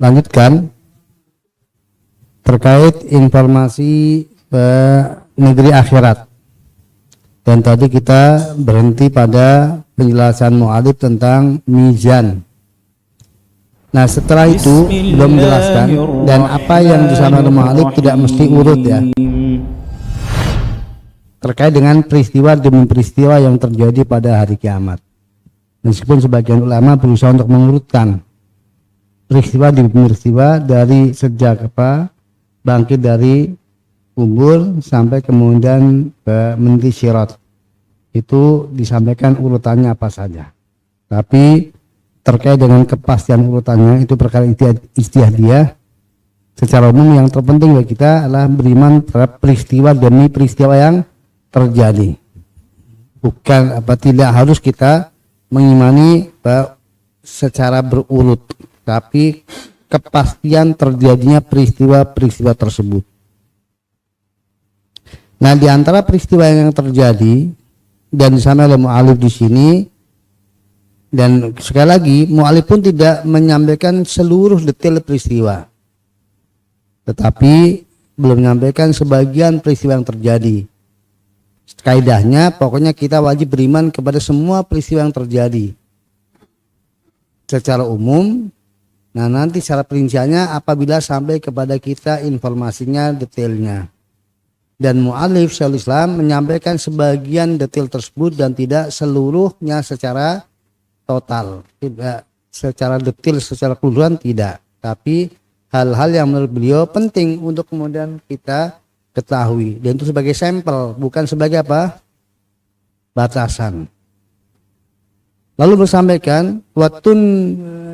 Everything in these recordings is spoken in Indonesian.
lanjutkan terkait informasi negeri akhirat. Dan tadi kita berhenti pada penjelasan mu'alif tentang mizan. Nah, setelah itu belum menjelaskan, dan apa yang disampaikan mu'alif tidak mesti urut ya, terkait dengan peristiwa demi peristiwa yang terjadi pada hari kiamat. Meskipun sebagian ulama berusaha untuk mengurutkan peristiwa demi peristiwa dari sejak bangkit dari kubur sampai kemudian meniti syirat, itu disampaikan urutannya apa saja. Tapi terkait dengan kepastian urutannya itu perkara ijtihadiyah. Secara umum yang terpenting bagi kita adalah beriman terhadap peristiwa demi peristiwa yang terjadi. Bukan tidak harus kita mengimani secara berurut, tapi kepastian terjadinya peristiwa-peristiwa tersebut. Nah, di antara peristiwa yang terjadi dan disampaikan oleh mu'alif di sini, dan sekali lagi mu'alif pun tidak menyampaikan seluruh detail peristiwa, tetapi belum menyampaikan sebagian peristiwa yang terjadi. Kaidahnya pokoknya kita wajib beriman kepada semua peristiwa yang terjadi secara umum. Nah, nanti secara perinciannya apabila sampai kepada kita informasinya detailnya. Dan mu'alif Syekhul Islam menyampaikan sebagian detail tersebut dan tidak seluruhnya secara total, tidak secara detail, secara keseluruhan tidak, tapi hal-hal yang menurut beliau penting untuk kemudian kita ketahui, dan itu sebagai sampel, bukan sebagai batasan. Lalu bersampaikan watun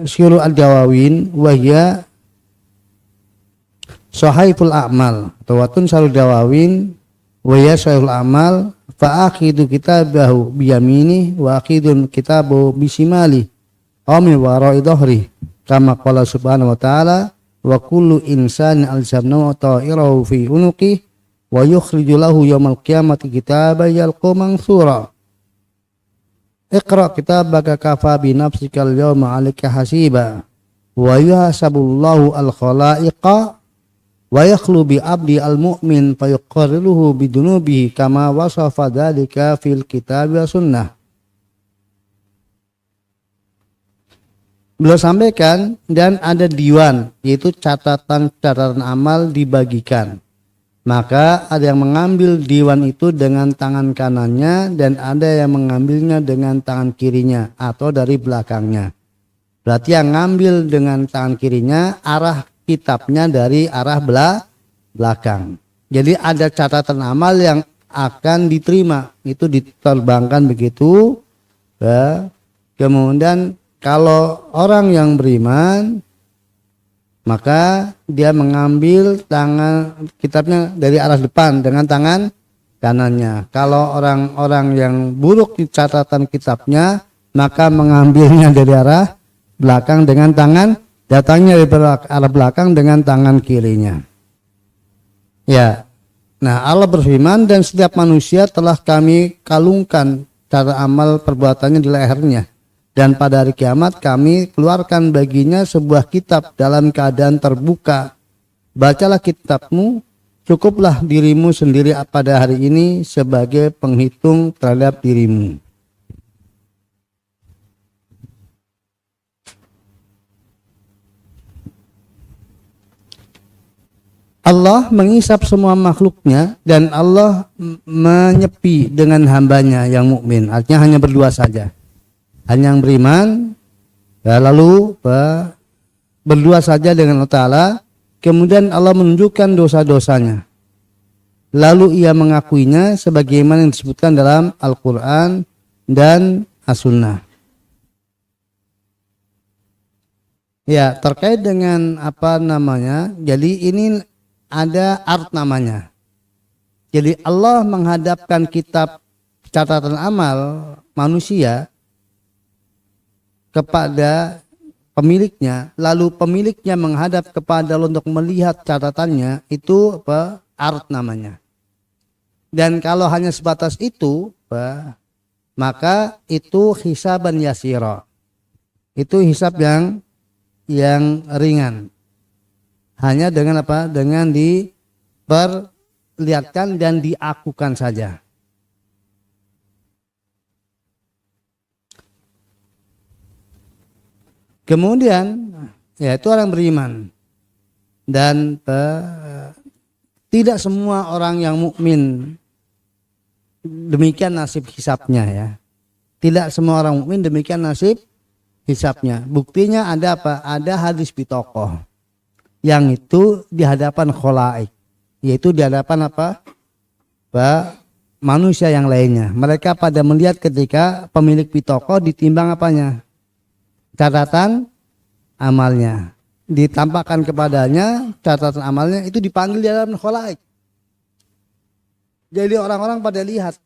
syuru al-dawawin wahya sahaiful a'mal, atau watun syuru dawawin wahya sahaiful a'mal fa akhidu kitabahu biyamini wa akhidun kitabahu bisimali amin wara'i dhahri kama qala subhanahu wa ta'ala wa kullu insani alzamnahu ta'irahu fi unuqi wa yukhriju lahu yawmal qiyamati kitaban yalqa mansura. Iqra kitabaka kafa bi nafsika al-yawma 'alaika hasiba wa yuhasabullahu al-khalaiqa wa yakhlu bi 'abdi al-mu'min fa yuqarriruhu bi dunubihi kama wasafa dzalika fil kitab wa sunnah. Beliau sampaikan, dan ada diwan, yaitu catatan amal dibagikan. Maka ada yang mengambil diwan itu dengan tangan kanannya dan ada yang mengambilnya dengan tangan kirinya atau dari belakangnya. Berarti yang ngambil dengan tangan kirinya arah kitabnya dari arah belakang. Jadi ada catatan amal yang akan diterima, itu diterbangkan begitu. Kemudian kalau orang yang beriman, maka dia mengambil tangan kitabnya dari arah depan dengan tangan kanannya. Kalau orang-orang yang buruk di catatan kitabnya, maka mengambilnya dari arah belakang dengan tangan, datangnya dari arah belakang dengan tangan kirinya. Ya. Nah, Allah berfirman, dan setiap manusia telah kami kalungkan cara amal perbuatannya di lehernya. Dan pada hari kiamat kami keluarkan baginya sebuah kitab dalam keadaan terbuka. Bacalah kitabmu, cukuplah dirimu sendiri pada hari ini sebagai penghitung terhadap dirimu. Allah mengisap semua makhluknya dan Allah menyepi dengan hambanya yang mukmin. Artinya hanya berdua saja. Hanya yang beriman, lalu berdua saja dengan Allah Ta'ala. Kemudian Allah menunjukkan dosa-dosanya, lalu ia mengakuinya sebagaimana yang disebutkan dalam Al-Quran dan As-Sunnah. Ya, terkait dengan jadi ini ada art namanya. Jadi Allah menghadapkan kitab catatan amal manusia kepada pemiliknya, lalu pemiliknya menghadap kepada Allah untuk melihat catatannya, itu art namanya. Dan kalau hanya sebatas itu, maka itu hisaban yasira. Itu hisab yang ringan. Hanya dengan apa? Dengan diperlihatkan dan diakukan saja. Kemudian yaitu orang beriman dan tidak semua orang yang mukmin demikian nasib hisabnya ya. Tidak semua orang mukmin demikian nasib hisabnya. Buktinya ada apa? Ada hadis bitokoh yang itu di hadapan kholaik, yaitu di hadapan apa? Manusia yang lainnya. Mereka pada melihat ketika pemilik bitokoh ditimbang apanya? Catatan amalnya. Ditampakkan kepadanya catatan amalnya, itu dipanggil di hadapan kholaik. Jadi orang-orang pada lihat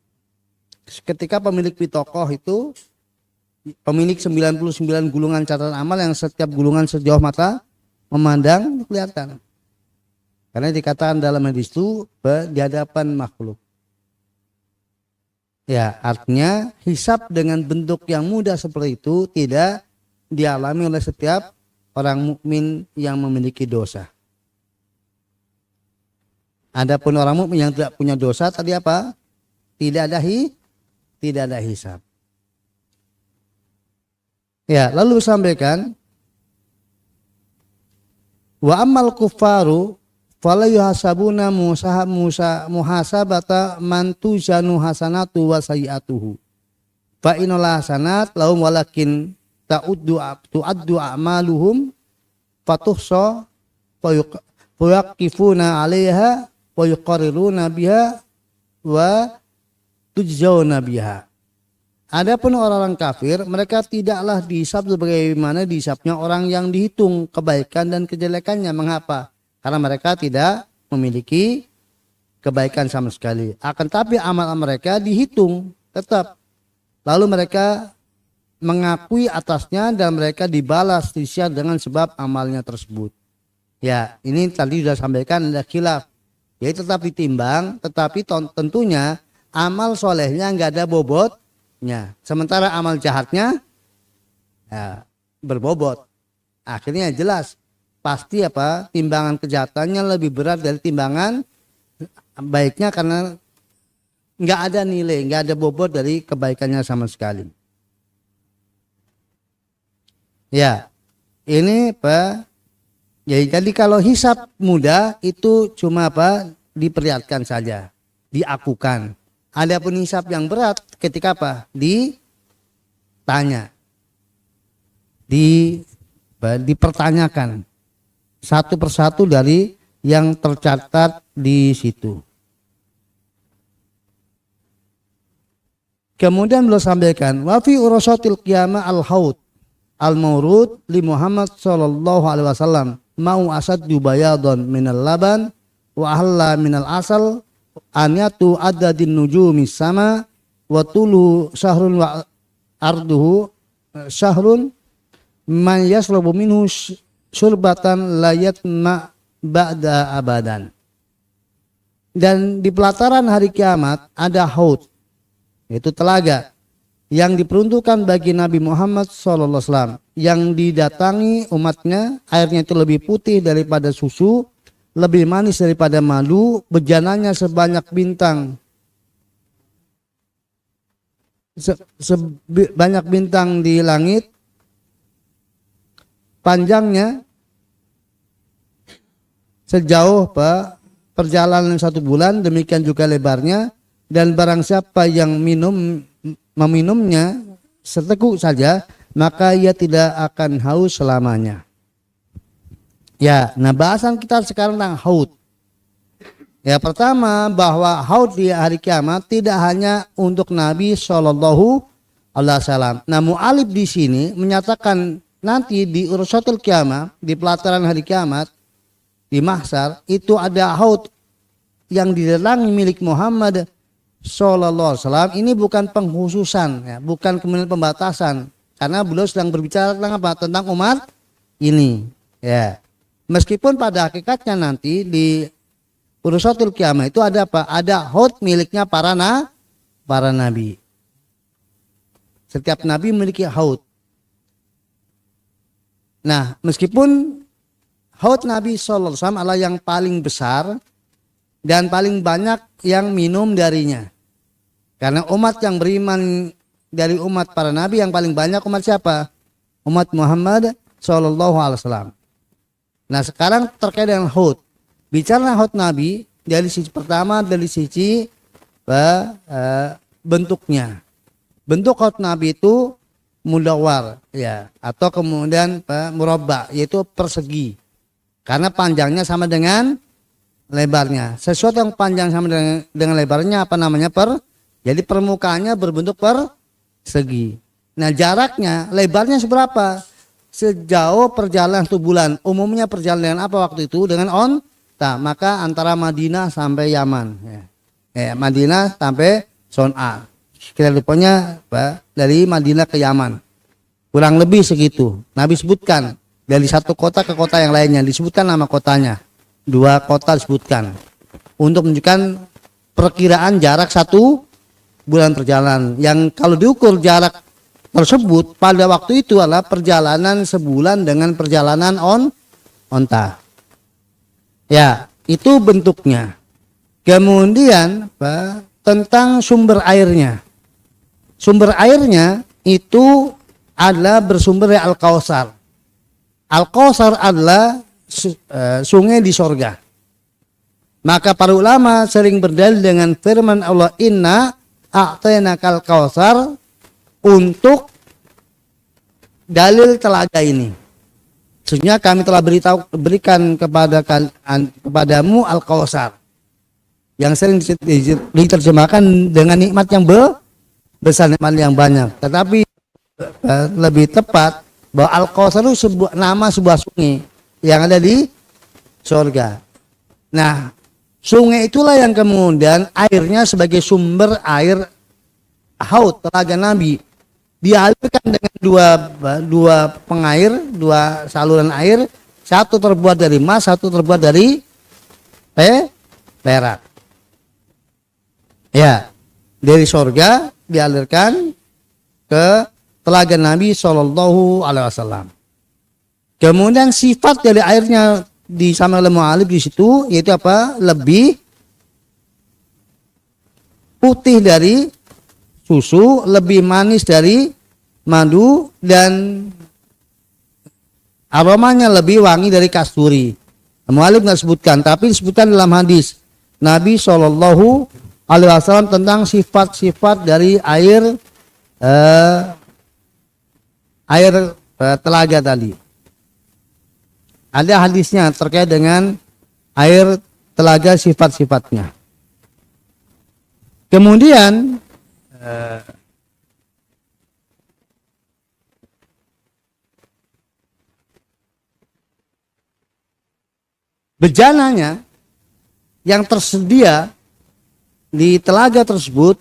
ketika pemilik pitokoh itu pemilik 99 gulungan catatan amal yang setiap gulungan sejauh mata memandang kelihatan. Karena dikatakan dalam hadis itu di hadapan makhluk. Ya, artinya hisab dengan bentuk yang mudah seperti itu tidak dialami oleh setiap orang mukmin yang memiliki dosa. Adapun orang mukmin yang tidak punya dosa tadi apa? Tidak ada hisab. Ya, lalu sampaikan wa amal kufaru fala yuhasabuna muhasabata man tujanu hasanatu wa sayiatuhu. Fa inal hasanat lahum walakin tu'addu a'maluhum fatuhsa wa yuqifuna 'alaiha wa yuqarriruna biha wa tujzauna biha. Adapun orang-orang kafir, mereka tidaklah dihisab sebagaimana dihisabnya orang yang dihitung kebaikan dan kejelekannya. Mengapa? Karena mereka tidak memiliki kebaikan sama sekali. Akan tapi amal mereka dihitung tetap. Lalu mereka mengakui atasnya dan mereka dibalas disiar dengan sebab amalnya tersebut. Ya, ini tadi sudah sampaikan ada khilaf. Yaitu tetap ditimbang, tetapi tentunya amal solehnya nggak ada bobotnya. Sementara amal jahatnya ya, berbobot. Akhirnya jelas pasti apa? Timbangan kejahatannya lebih berat dari timbangan baiknya karena nggak ada nilai, nggak ada bobot dari kebaikannya sama sekali. Ya, ini apa? Jadi kalau hisab mudah itu cuma apa? Diperlihatkan saja, diakukan. Adapun hisab yang berat ketika apa? Ditanya, dipertanyakan satu persatu dari yang tercatat di situ. Kemudian beliau sampaikan wa fi urasatil qiyamah al-haud al-maurud li Muhammad sallallahu alaihi wasallam mau asad bayadun minal laban wa ahalla minal asal aniyatu adadin nujumis sama wa tulu syahrun wa arduhu syahrun man yasrabu minhu syurbatan layat ma ba'da abadan. Dan di pelataran hari kiamat ada haud, yaitu telaga yang diperuntukkan bagi Nabi Muhammad SAW yang didatangi umatnya. Airnya itu lebih putih daripada susu, lebih manis daripada madu, bejananya sebanyak bintang, sebanyak bintang di langit, panjangnya sejauh perjalanan 1 bulan, demikian juga lebarnya. Dan barang siapa yang meminumnya seteguk saja, maka ia tidak akan haus selamanya. Ya, nah bahasan kita sekarang tentang haud. Ya, pertama bahwa haud di hari kiamat tidak hanya untuk Nabi Shallallahu Alaihi Wasallam. Nah, mu'alif di sini menyatakan nanti di urusatul kiamat, di pelataran hari kiamat, di mahsyar itu ada haud yang didatangi milik Muhammad Sallallahu Alaihi Wasallam. Ini bukan penghususan, ya, bukan kemudian pembatasan, karena beliau sedang berbicara tentang apa? Tentang umat ini. Ya, meskipun pada hakikatnya nanti di urusatul kiamat itu ada apa? Ada haud miliknya para nabi. Setiap nabi memiliki haud. Nah, meskipun haud Nabi sallallahu alaihi wasallam adalah yang paling besar dan paling banyak yang minum darinya. Karena umat yang beriman dari umat para nabi yang paling banyak umat siapa? Umat Muhammad sallallahu alaihi wasallam. Nah, sekarang terkait dengan haud. Bicara haud Nabi dari sisi pertama, dari sisi bentuknya. Bentuk haud Nabi itu mudawwar ya, atau kemudian murabba, yaitu persegi. Karena panjangnya sama dengan lebarnya. Sesuatu yang panjang sama dengan lebarnya apa namanya? Jadi permukaannya berbentuk persegi. Nah, jaraknya, lebarnya seberapa? Sejauh perjalanan 1 bulan. Umumnya perjalanan apa waktu itu? Dengan onta. Maka antara Madinah sampai Yaman. Madinah sampai Son'a. Kita lupanya dari Madinah ke Yaman. Kurang lebih segitu. Nabi sebutkan dari satu kota ke kota yang lainnya. Disebutkan nama kotanya. 2 kota disebutkan. Untuk menunjukkan perkiraan jarak 1 bulan perjalanan. Yang kalau diukur jarak tersebut pada waktu itu adalah perjalanan sebulan dengan perjalanan onta. Ya, itu bentuknya. Kemudian tentang sumber airnya. Sumber airnya itu adalah bersumber dari Al-Kautsar. Al-Kautsar adalah sungai di sorga. Maka para ulama sering berdalil dengan firman Allah, inna a'tainakal kautsar, untuk dalil telaga ini. Maksudnya kami telah berikan kepadamu Al-Kautsar. Yang sering diterjemahkan dengan nikmat yang besar, nikmat yang banyak. Tetapi lebih tepat bahwa Al-Kautsar itu nama sebuah sungai yang ada di surga. Nah, sungai itulah yang kemudian airnya sebagai sumber air haud telaga Nabi dialirkan dengan dua pengair, 2 saluran air, satu terbuat dari emas, satu terbuat dari perak. Ya, dari surga dialirkan ke telaga Nabi Shallallahu Alaihi Wasallam. Kemudian sifat dari airnya disampaikan oleh mu'alif di situ, yaitu apa? Lebih putih dari susu, lebih manis dari madu, dan aromanya lebih wangi dari kasturi. Mu'alif nggak sebutkan, tapi disebutkan dalam hadis Nabi Shallallahu Alaihi Wasallam tentang sifat-sifat dari air telaga tadi. Ada hadisnya terkait dengan air telaga, sifat-sifatnya. Kemudian bejananya yang tersedia di telaga tersebut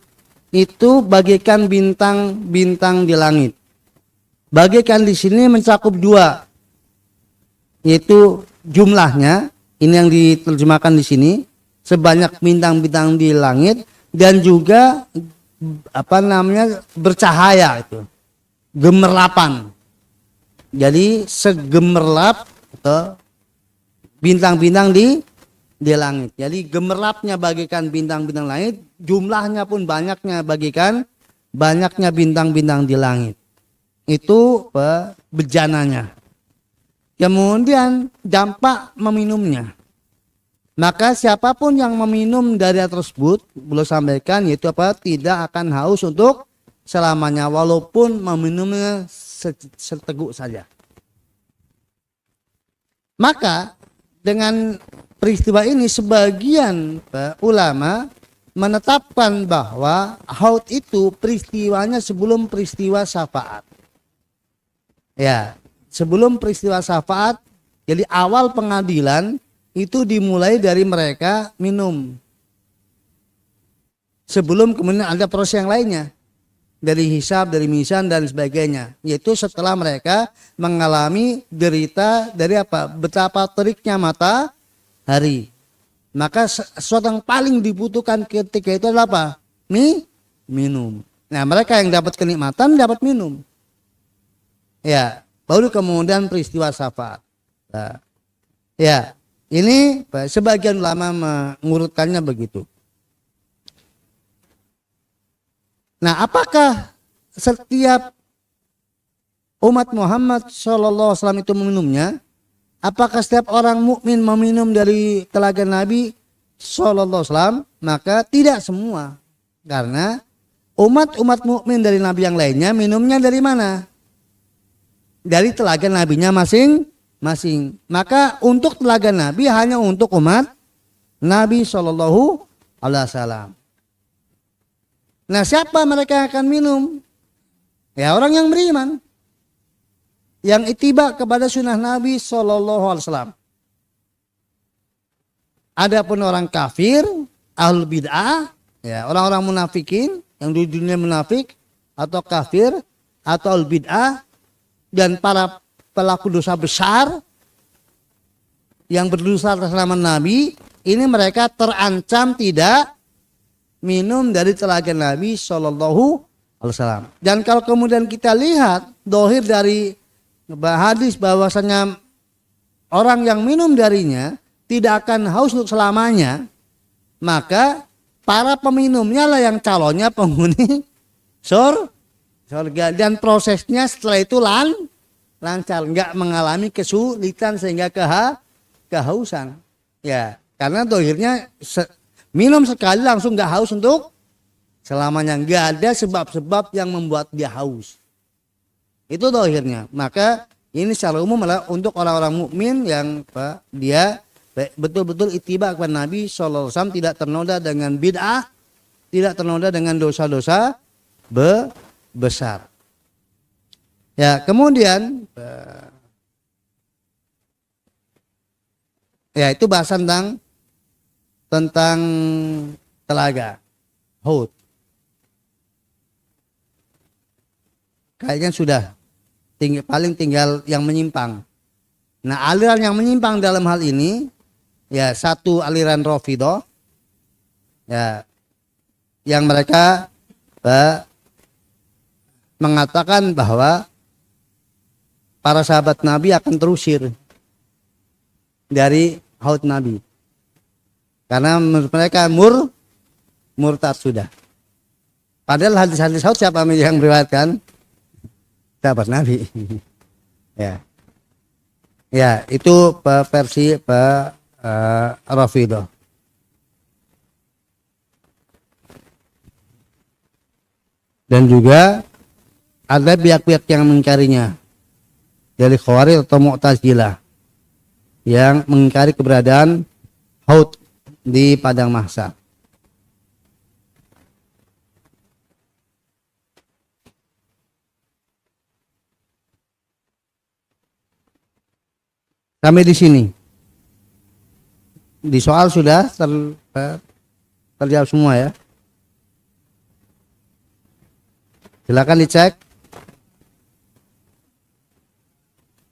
itu bagaikan bintang-bintang di langit. Bagaikan di sini mencakup 2, yaitu jumlahnya, ini yang diterjemahkan di sini, sebanyak bintang-bintang di langit, dan juga bercahaya itu, gemerlapan. Jadi segemerlap atau bintang-bintang di langit. Jadi gemerlapnya bagaikan bintang-bintang langit, jumlahnya pun banyaknya bagaikan banyaknya bintang-bintang di langit. Itu bejananya. Kemudian dampak meminumnya. Maka siapapun yang meminum dari air tersebut, beliau sampaikan, yaitu tidak akan haus untuk selamanya, walaupun meminumnya seteguk saja. Maka dengan peristiwa ini sebagian ulama menetapkan bahwa haud itu peristiwanya sebelum peristiwa syafaat. Ya, sebelum peristiwa syafaat, jadi awal pengadilan itu dimulai dari mereka minum. Sebelum kemudian ada proses yang lainnya. Dari hisab, dari mizan, dan sebagainya. Yaitu setelah mereka mengalami derita dari betapa teriknya matahari. Maka sesuatu yang paling dibutuhkan ketika itu adalah apa? Minum. Nah, mereka yang dapat kenikmatan dapat minum. Ya, baru kemudian peristiwa syafaat. Nah, ya, ini sebagian ulama mengurutkannya begitu. Nah, apakah setiap umat Muhammad SAW itu meminumnya? Apakah setiap orang mukmin meminum dari telaga Nabi SAW? Maka tidak semua, karena umat mukmin dari Nabi yang lainnya minumnya dari mana? Dari telaga Nabinya masing-masing. Maka untuk telaga Nabi hanya untuk umat Nabi SAW. Nah, siapa mereka yang akan minum? Ya, orang yang beriman, yang ittiba kepada sunnah Nabi SAW. Adapun orang kafir, ahlul bid'ah, ya orang-orang munafikin yang di dunia munafik atau kafir atau ahlul bid'ah dan para pelaku dosa besar yang berdosa atas nama Nabi, ini mereka terancam tidak minum dari telaga Nabi SAW. Dan kalau kemudian kita lihat dohir dari hadis bahwasanya orang yang minum darinya tidak akan haus untuk selamanya, maka para peminumnya lah yang calonnya penghuni surga, dan prosesnya setelah itu lancar, nggak mengalami kesulitan sehingga kehausan. Ya, karena dohirnya minum sekali langsung nggak haus untuk selamanya, nggak ada sebab-sebab yang membuat dia haus. Itu dohirnya. Maka ini secara umum adalah untuk orang-orang mukmin yang dia betul-betul ittiba kepada Nabi SAW, tidak ternoda dengan bid'ah, tidak ternoda dengan dosa-dosa besar. Ya, kemudian ya itu bahasan tentang telaga haud. Kayaknya sudah paling tinggal yang menyimpang. Nah, aliran yang menyimpang dalam hal ini ya satu aliran Rafidhah, ya yang mereka mengatakan bahwa para sahabat Nabi akan terusir dari haud Nabi. Karena menurut mereka murtad sudah. Padahal hadis-hadis haud siapa yang meriwayatkan? Sahabat Nabi. Ya. Ya, itu versi Rafidhah. Dan juga ada pihak-pihak yang mengingkarinya dari Khawarij atau Mu'tazilah yang mengingkari keberadaan haud di padang mahsyar. Sampai di sini. Di soal sudah terjawab semua ya. Silakan dicek.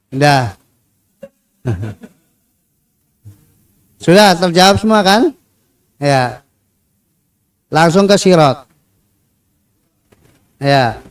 Sudah. Sudah terjawab semua kan? Ya. Langsung ke sirat. Ya.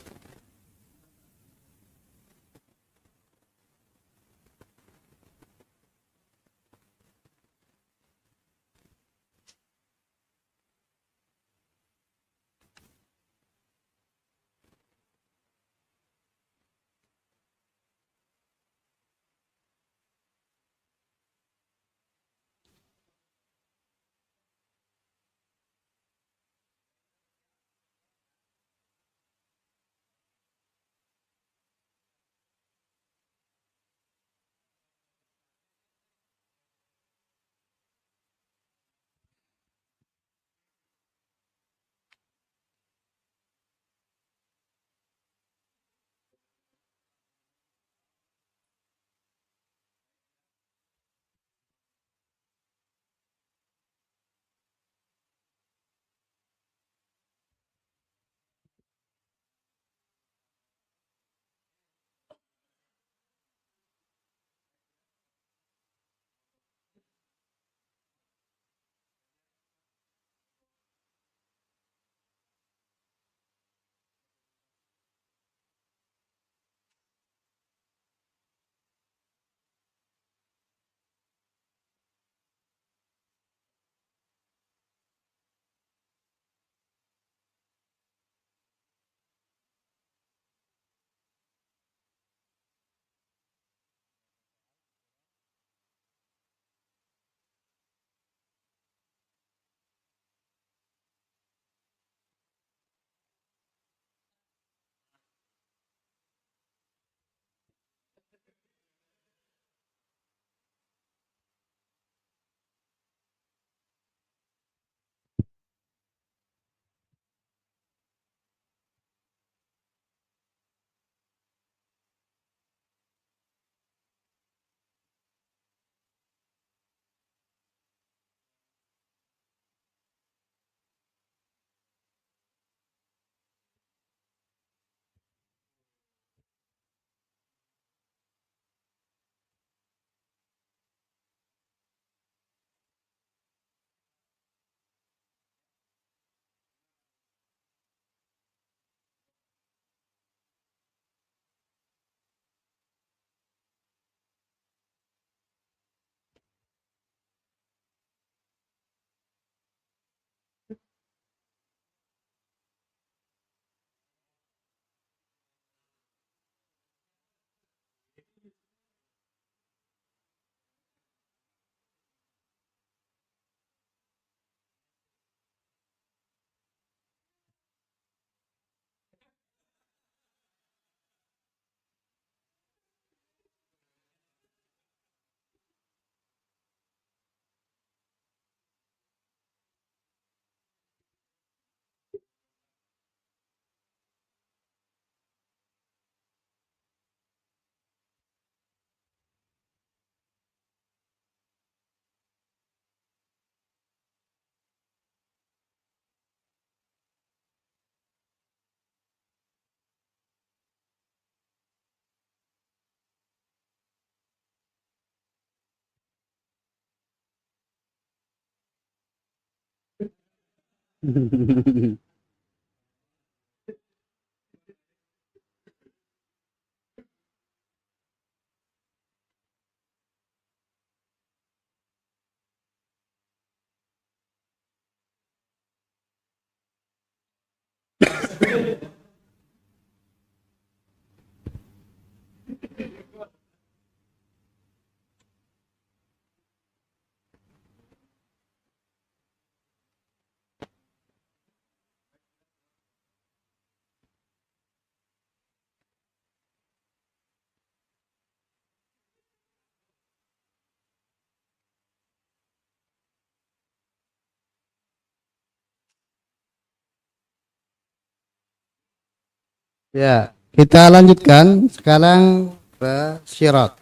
Ya, kita lanjutkan sekarang ke syirat.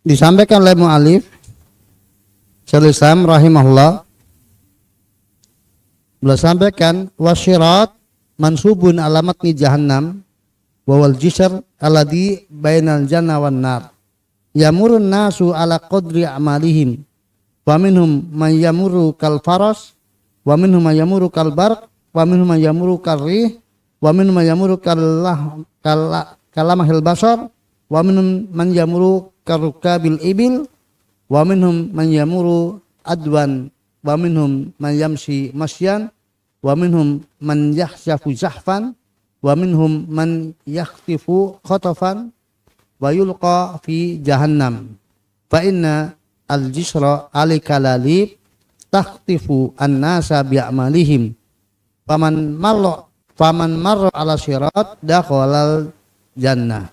Disampaikan oleh mu'alif Syaikhul Islam rahimahullah, beliau sampaikan wasyirat mansubun alamat ni jahannam wawal jisr alladhi bainal jannah wan nar yamurun nasu ala qadri amalihim wa minhum man yamuru kal faras wa minhum man yamuru kal barq wa minhum man yamuru kal rih wa minhum man yamuru kalamahil basar wa minhum man yamuru karukabil ibil wa minhum man yamuru adwan wa minhum man yamshi masyan wa minhum man yahsyafu zahfan wa minhum man yakhtifu khatafan wa yulqa fi jahannam fa inna al-jisra alikalalib takhtifu an-nasa bi'amalihim faman marra ala syirat dakhalal jannah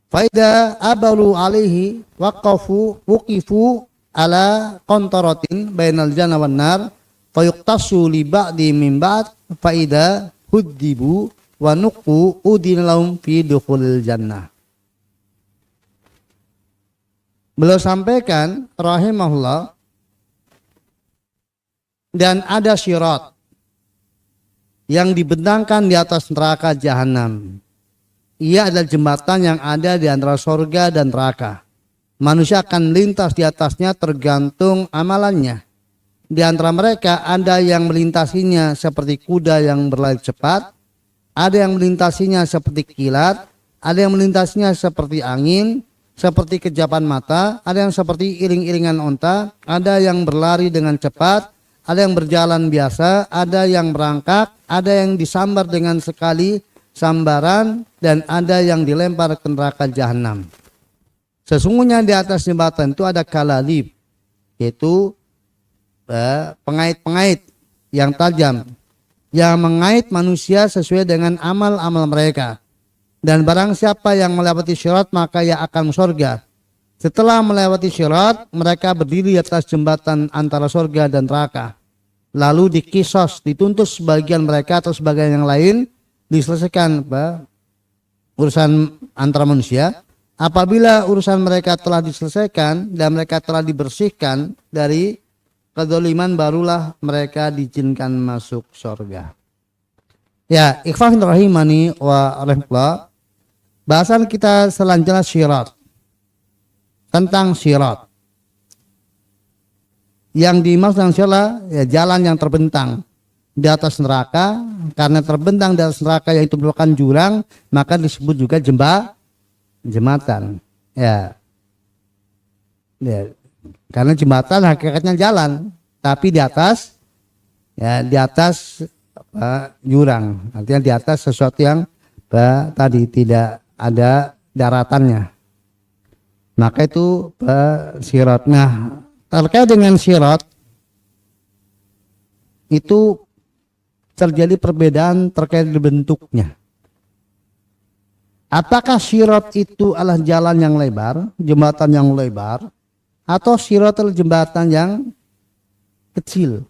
faida abalu alaihi wuqifu ala qantaratin bainal jannah wan nar fayuqtasu li ba'di min ba'd faida huddibu wa nuqu udin lahum fi dukhulil jannah. Beliau sampaikan rahimahullah, dan ada syirat yang dibentangkan di atas neraka jahanam. Ia adalah jembatan yang ada di antara surga dan neraka. Manusia akan lintas di atasnya tergantung amalannya. Di antara mereka ada yang melintasinya seperti kuda yang berlari cepat, ada yang melintasinya seperti kilat, ada yang melintasinya seperti angin, seperti kejapan mata, ada yang seperti iring-iringan onta, ada yang berlari dengan cepat, ada yang berjalan biasa, ada yang merangkak, ada yang disambar dengan sekali sambaran, dan ada yang dilempar ke neraka jahanam. Sesungguhnya di atas jembatan itu ada kalalib, yaitu pengait-pengait yang tajam yang mengait manusia sesuai dengan amal-amal mereka. Dan barang siapa yang melewati syirat maka ia akan surga. Setelah melewati syirat, mereka berdiri di atas jembatan antara surga dan neraka. Lalu dikisos, dituntut sebagian mereka atau sebagian yang lain, diselesaikan urusan antara manusia. Apabila urusan mereka telah diselesaikan dan mereka telah dibersihkan dari kedzaliman, barulah mereka diizinkan masuk surga. Ya, ikhwan rahimani wa rahmatullah. Bahasan kita selanjutnya syirat. Tentang syirat. Yang dimaksud adalah ya, jalan yang terbentang di atas neraka. Karena terbentang di atas neraka yaitu merupakan jurang, maka disebut juga jembatan. Ya. Ya. Karena jembatan hakikatnya jalan, tapi di atas jurang, artinya di atas sesuatu yang tadi tidak ada daratannya. Maka itu syirat. Nah, terkait dengan syirat itu terjadi perbedaan terkait dengan bentuknya. Apakah syirat itu adalah jalan yang lebar, jembatan yang lebar, atau syirat adalah jembatan yang kecil?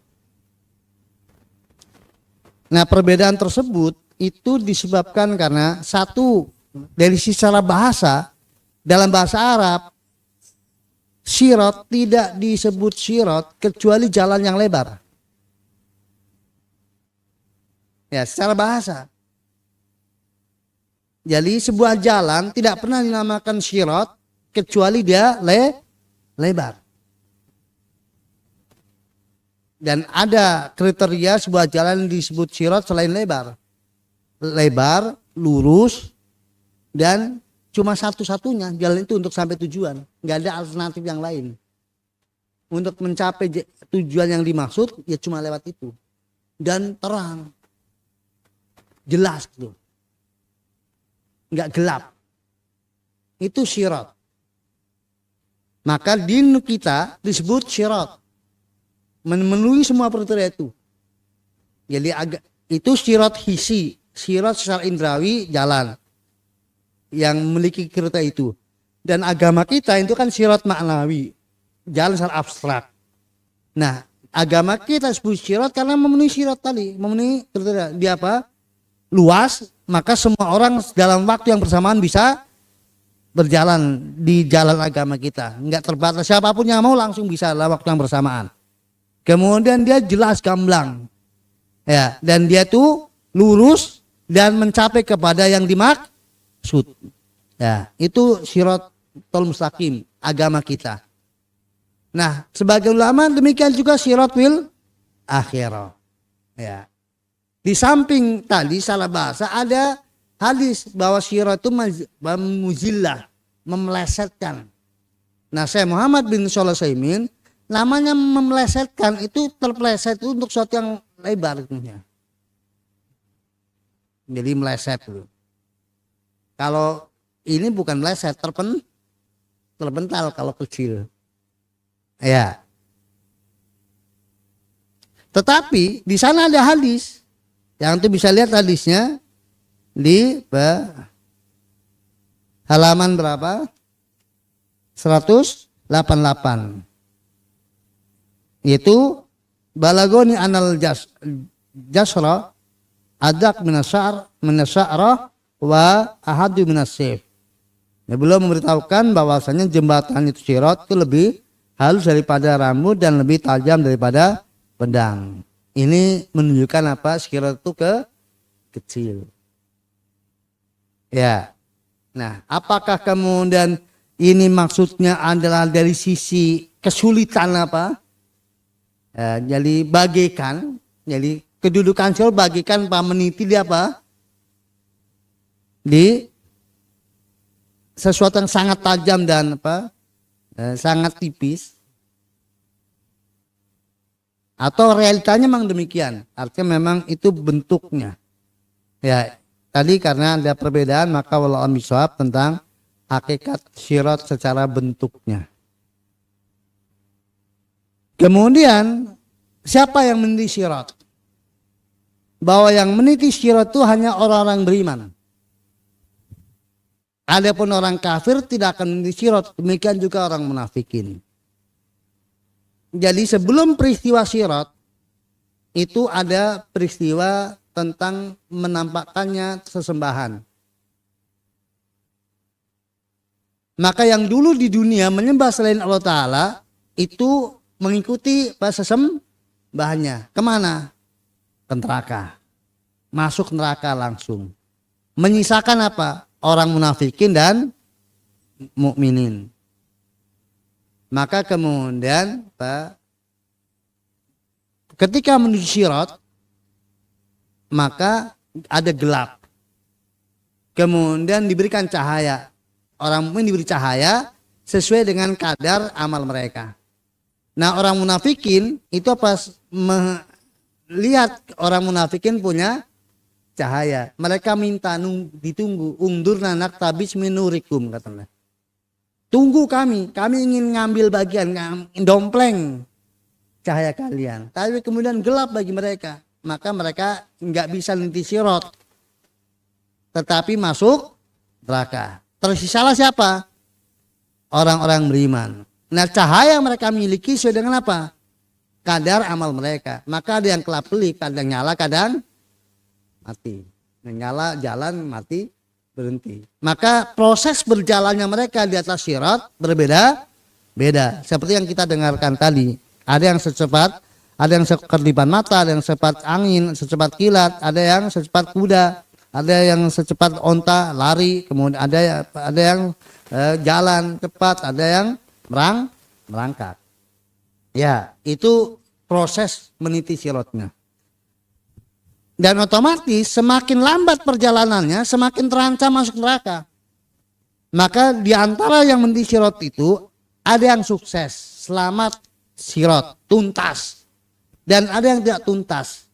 Nah, perbedaan tersebut itu disebabkan karena satu, dari secara bahasa, dalam bahasa Arab syirat tidak disebut syirat kecuali jalan yang lebar. Ya, secara bahasa. Jadi sebuah jalan tidak pernah dinamakan syirat kecuali dia lebar. Dan ada kriteria sebuah jalan disebut sirat selain lebar. Lebar, lurus, dan cuma satu-satunya jalan itu untuk sampai tujuan. Nggak ada alternatif yang lain. Untuk mencapai tujuan yang dimaksud, ya cuma lewat itu. Dan terang. Jelas gitu. Nggak gelap. Itu sirat. Maka din kita disebut sirat. Memenuhi semua kriteria itu. Jadi itu sirat hisi. Sirat secara indrawi jalan. Yang memiliki kriteria itu. Dan agama kita itu kan sirat maknawi. Jalan secara abstrak. Nah, agama kita disebut sirat karena memenuhi sirat tadi. Memenuhi kriteria. Dia apa? Luas. Maka semua orang dalam waktu yang bersamaan bisa berjalan di jalan agama kita, nggak terbatas, siapapun yang mau langsung bisa dalam waktu yang bersamaan. Kemudian dia jelas gamblang, ya, dan dia tuh lurus dan mencapai kepada yang dimaksud. Ya, itu shiratal mustaqim agama kita. Nah, sebagai ulama demikian juga shiratul akhirah. Ya, di samping tadi salah bahasa ada hadis bahwa syirat itu muzillah, memelesetkan. Nah, saya Muhammad bin Shalih Al-Utsaimin, namanya memelesetkan itu terpeleset itu untuk sesuatu yang lebar itunya. Jadi meleset itu. Kalau ini bukan meleset, terpental kalau kecil. Ya. Tetapi di sana ada hadis. Yang itu bisa lihat hadisnya di halaman berapa? 188. Yaitu balagoni anal jasra adak minasya'rah wa ahadu minasyif. Beliau memberitahukan bahwasanya jembatan itu sirat itu lebih halus daripada rambut dan lebih tajam daripada pedang. Ini menunjukkan apa? Sirat itu kecil. Ya, nah apakah kemudian ini maksudnya adalah dari sisi kesulitan apa? Jadi bagaikan, jadi kedudukan sirat bagaikan apa meniti di apa? Di sesuatu yang sangat tajam dan apa? Sangat tipis. Atau realitanya memang demikian, artinya memang itu bentuknya. Ya. Tadi karena ada perbedaan maka wallahu a'lam bishawab tentang hakikat sirat secara bentuknya. Kemudian siapa yang meniti sirat? Bahwa yang meniti sirat itu hanya orang-orang beriman. Adapun orang kafir tidak akan meniti sirat, demikian juga orang munafikin. Jadi sebelum peristiwa sirat itu ada peristiwa tentang menampakkannya sesembahan. Maka yang dulu di dunia menyembah selain Allah Ta'ala itu mengikuti sesembahannya. Kemana? Ke neraka. Masuk neraka langsung. Menyisakan apa? Orang munafikin dan mukminin. Maka kemudian ketika menuju sirat maka ada gelap. Kemudian diberikan cahaya. Orang mukmin diberi cahaya sesuai dengan kadar amal mereka. Nah, orang munafikin itu pas melihat orang munafikin punya cahaya. Mereka minta ditunggu. Ungdurna naktabis minurikum katanya. Tunggu kami ingin ngambil bagian, dompleng cahaya kalian. Tapi kemudian gelap bagi mereka. Maka mereka nggak bisa meniti sirat, tetapi masuk neraka. Tersisalah siapa? Orang-orang beriman. Nah, cahaya yang mereka miliki sesuai dengan apa? Kadar amal mereka. Maka ada yang kelap-kelip, kadang nyala, kadang mati. Nyala, jalan, mati, berhenti. Maka proses berjalannya mereka di atas sirat berbeda-beda. Seperti yang kita dengarkan tadi. Ada yang secepat, ada yang sekerdipan mata, ada yang secepat angin, secepat kilat, ada yang secepat kuda, ada yang secepat onta lari, kemudian ada yang jalan cepat, ada yang merangkak. Ya, itu proses meniti sirotnya. Dan otomatis semakin lambat perjalanannya, semakin terancam masuk neraka. Maka di antara yang meniti sirot itu ada yang sukses, selamat sirot, tuntas. Dan ada yang tidak tuntas.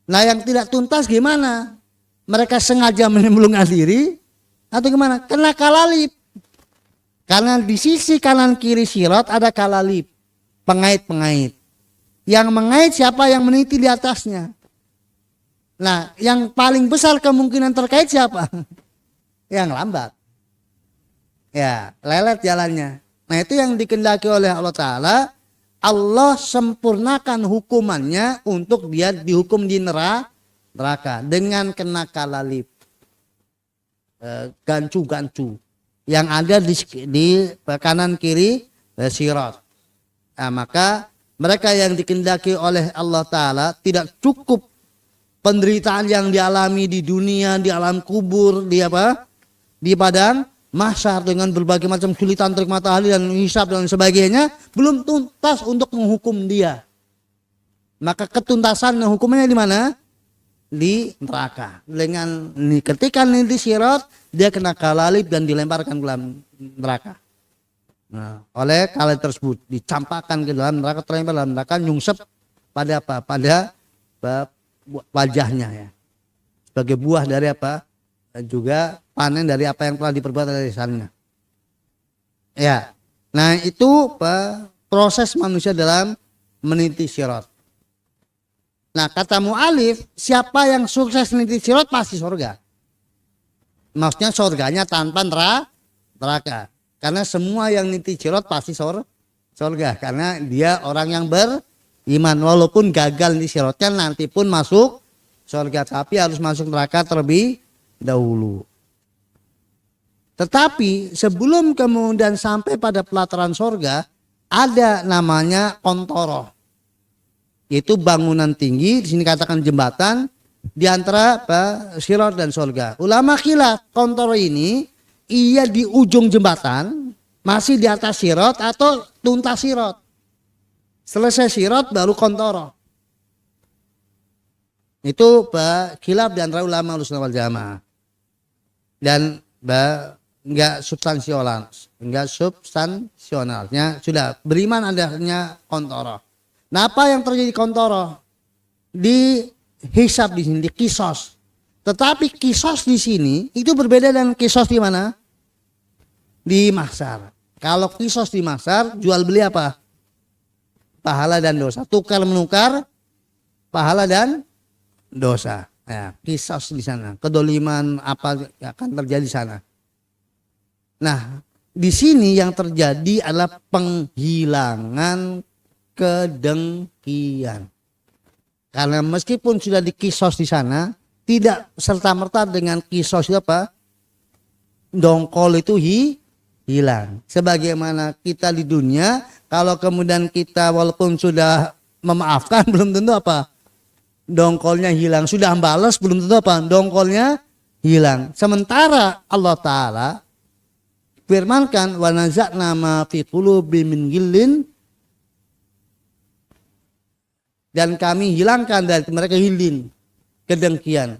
Nah yang tidak tuntas gimana? Mereka sengaja menimbulkan diri atau gimana? Kena kalalip. Karena di sisi kanan kiri sirot ada kalalip, pengait-pengait. Yang mengait siapa? Yang meniti di atasnya. Nah, yang paling besar kemungkinan terkait siapa? Yang lambat. Ya, lelet jalannya. Nah, itu yang dikehendaki oleh Allah Ta'ala. Allah sempurnakan hukumannya untuk dia dihukum di neraka dengan kena kalalip, gancu-gancu yang ada di kanan kiri sirat. Nah, maka mereka yang dikehendaki oleh Allah Ta'ala tidak cukup penderitaan yang dialami di dunia, di alam kubur, di padang mahsyar dengan berbagai macam kesulitan terik matahari dan hisab dan sebagainya, belum tuntas untuk menghukum dia. Maka ketuntasan hukumnya di mana? Di neraka. Dengan ketika di sirat, dia kena kalalip dan dilemparkan ke dalam neraka. Nah, oleh kalalip tersebut dicampakkan ke dalam neraka, terlempar dalam neraka, nyungsep pada apa? Pada wajahnya ya. Sebagai buah dari apa? Dan juga panen dari apa yang telah diperbuat dari sana. Ya. Nah, itu proses manusia dalam meniti sirat. Nah, kata mu'alif, siapa yang sukses meniti sirat pasti surga. Maksudnya surganya tanpa neraka. Karena semua yang meniti sirat pasti surga. Karena dia orang yang beriman, walaupun gagal di siratnya nanti pun masuk surga, tapi harus masuk neraka terlebih dahulu. Tetapi sebelum kemudian sampai pada pelataran surga, ada namanya kontoroh. Itu bangunan tinggi, di sini katakan jembatan di antara sirat dan surga. Ulama khilaf kontoroh ini ia di ujung jembatan, masih di atas sirat atau tuntas sirat. Selesai sirat baru kontoroh. Itu khilaf di antara ulama Ahlussunnah wal Jamaah. Dan enggak substansionalnya sudah beriman adanya kontoroh. Nah, apa yang terjadi kontoroh? Di hisab di sini, di kisos. Tetapi kisos di sini itu berbeda dengan kisos di mana? Di mahsyar. Kalau kisos di mahsyar jual beli apa? Pahala dan dosa, tukar menukar pahala dan dosa. Ya, kisos di sana, kedoliman apa yang akan terjadi di sana. Nah, di sini yang terjadi adalah penghilangan kedengkian. Karena meskipun sudah dikisos di sana, tidak serta-merta dengan kisos itu apa? Dongkol itu hilang. Sebagaimana kita di dunia, kalau kemudian kita walaupun sudah memaafkan belum tentu apa? Dongkolnya hilang. Sudah balas belum tentu apa? Dongkolnya hilang. Sementara Allah Ta'ala firmankan wa naza'na ma fi qulubi min ghillin, dan kami hilangkan dari mereka hilin, kedengkian.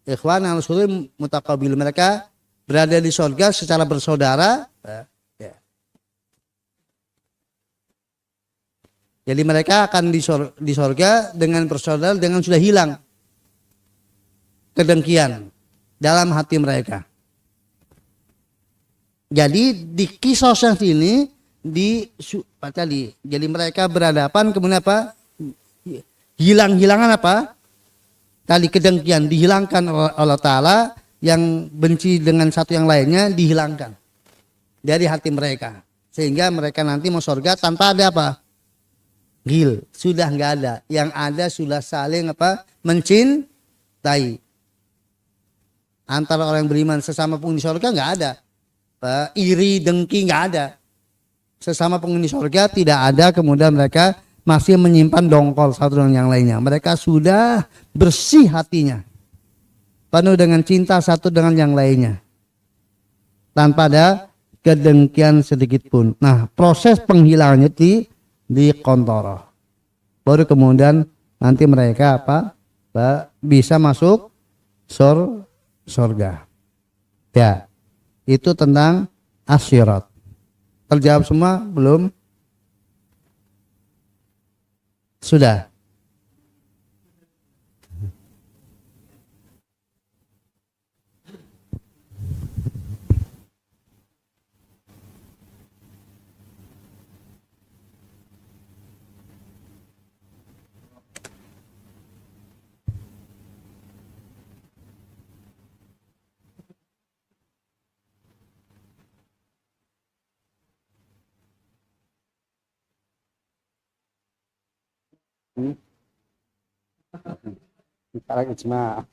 Ikhwan al-sulim mutaqabil, mereka berada di surga secara bersaudara. Jadi mereka akan di surga dengan bersaudara, dengan sudah hilang kedengkian dalam hati mereka. Jadi di kisah yang ini jadi mereka berhadapan kemudian apa? Hilang-hilangan apa? Tadi kedengkian dihilangkan oleh Allah Ta'ala, yang benci dengan satu yang lainnya dihilangkan dari hati mereka. Sehingga mereka nanti mau surga tanpa ada apa? Gil, sudah nggak ada. Yang ada sudah saling apa? Mencintai. Antara orang yang beriman sesama penghuni surga nggak ada. Iri, dengki nggak ada. Sesama penghuni surga tidak ada, kemudian mereka masih menyimpan dongkol satu dengan yang lainnya. Mereka sudah bersih hatinya, penuh dengan cinta satu dengan yang lainnya, tanpa ada kedengkian sedikit pun. Nah, proses penghilangannya di kontoroh. Baru kemudian nanti mereka bisa masuk surga. Ya, itu tentang asyirat. Terjawab semua belum? Sudah. Sekarang ijma.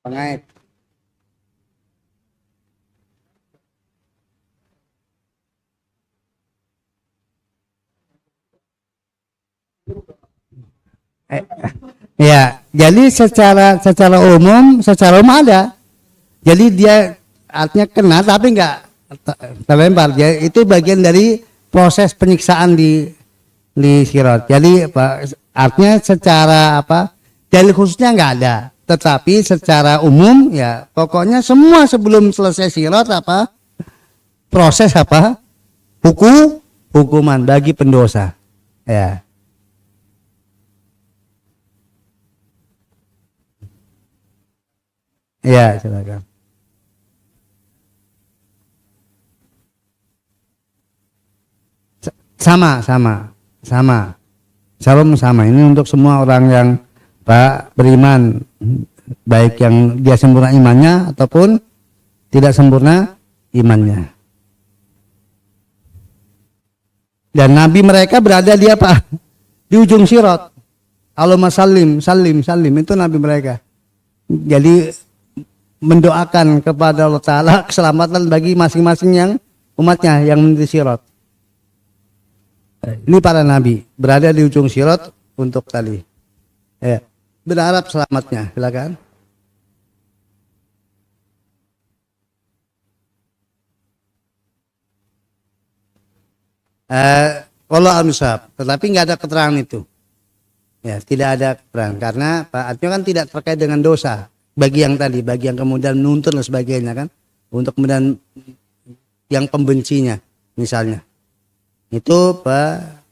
Pengait. Ya, jadi secara umum ada. Jadi dia artinya kena tapi nggak terlempar. Jadi itu bagian dari proses penyiksaan di sirat. Jadi artinya secara dalil khususnya nggak ada. Tetapi secara umum ya pokoknya semua sebelum selesai sirat proses hukuman bagi pendosa. Ya. Ya, silakan. Sama. Shalom sama. Ini untuk semua orang yang beriman, baik yang dia sempurna imannya ataupun tidak sempurna imannya. Dan nabi mereka berada di di ujung sirat. Allahumma salim itu nabi mereka. Jadi mendoakan kepada Allah Ta'ala keselamatan bagi masing-masing yang umatnya yang menuju sirat. Ini para nabi berada di ujung sirat untuk tadi. Ya, berharap selamatnya. Silakan. Kalau al-musab, tetapi nggak ada keterangan itu. Ya, tidak ada keterangan karena artinya kan tidak terkait dengan dosa. Bagi yang kemudian menuntun dan sebagainya kan, untuk kemudian yang pembencinya misalnya, itu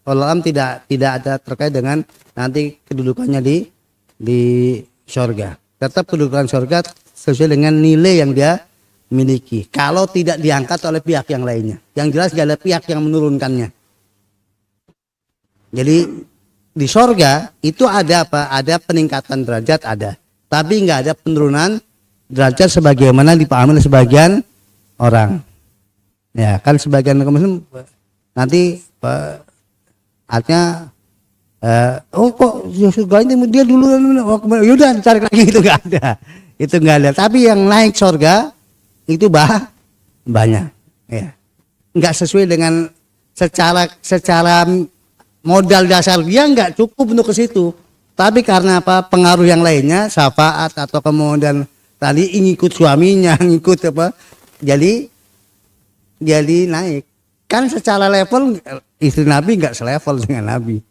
Allah tidak ada terkait dengan nanti kedudukannya di surga. Tetap kedudukan surga sesuai dengan nilai yang dia miliki. Kalau tidak diangkat oleh pihak yang lainnya, yang jelas tidak ada pihak yang menurunkannya. Jadi di surga itu ada ada peningkatan derajat ada. Tapi nggak ada penurunan derajat sebagaimana dipahami oleh sebagian orang. Ya kan sebagian muslim nanti artinya kok surga ini dia dulu yaudah cari lagi, itu nggak ada. Itu nggak ada. Tapi yang naik surga itu banyak. Ya. Nggak sesuai dengan secara modal dasar dia nggak cukup untuk ke situ. Tapi karena pengaruh yang lainnya, syafaat atau kemudian tadi ngikut suaminya, ngikut jadi naik. Kan secara level istri Nabi nggak selevel dengan Nabi.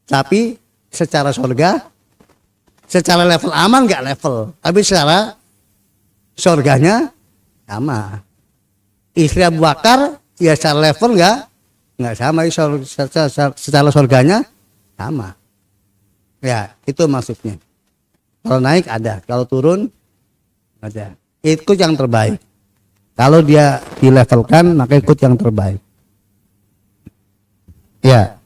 Tapi secara surga, secara level aman nggak level. Tapi secara surganya sama. Istri Abu Bakar ya secara level nggak sama. Secara surganya sama. Ya, itu maksudnya. Kalau naik ada, kalau turun ada. Ikut yang terbaik. Kalau dia dilevelkan, maka ikut yang terbaik. Ya.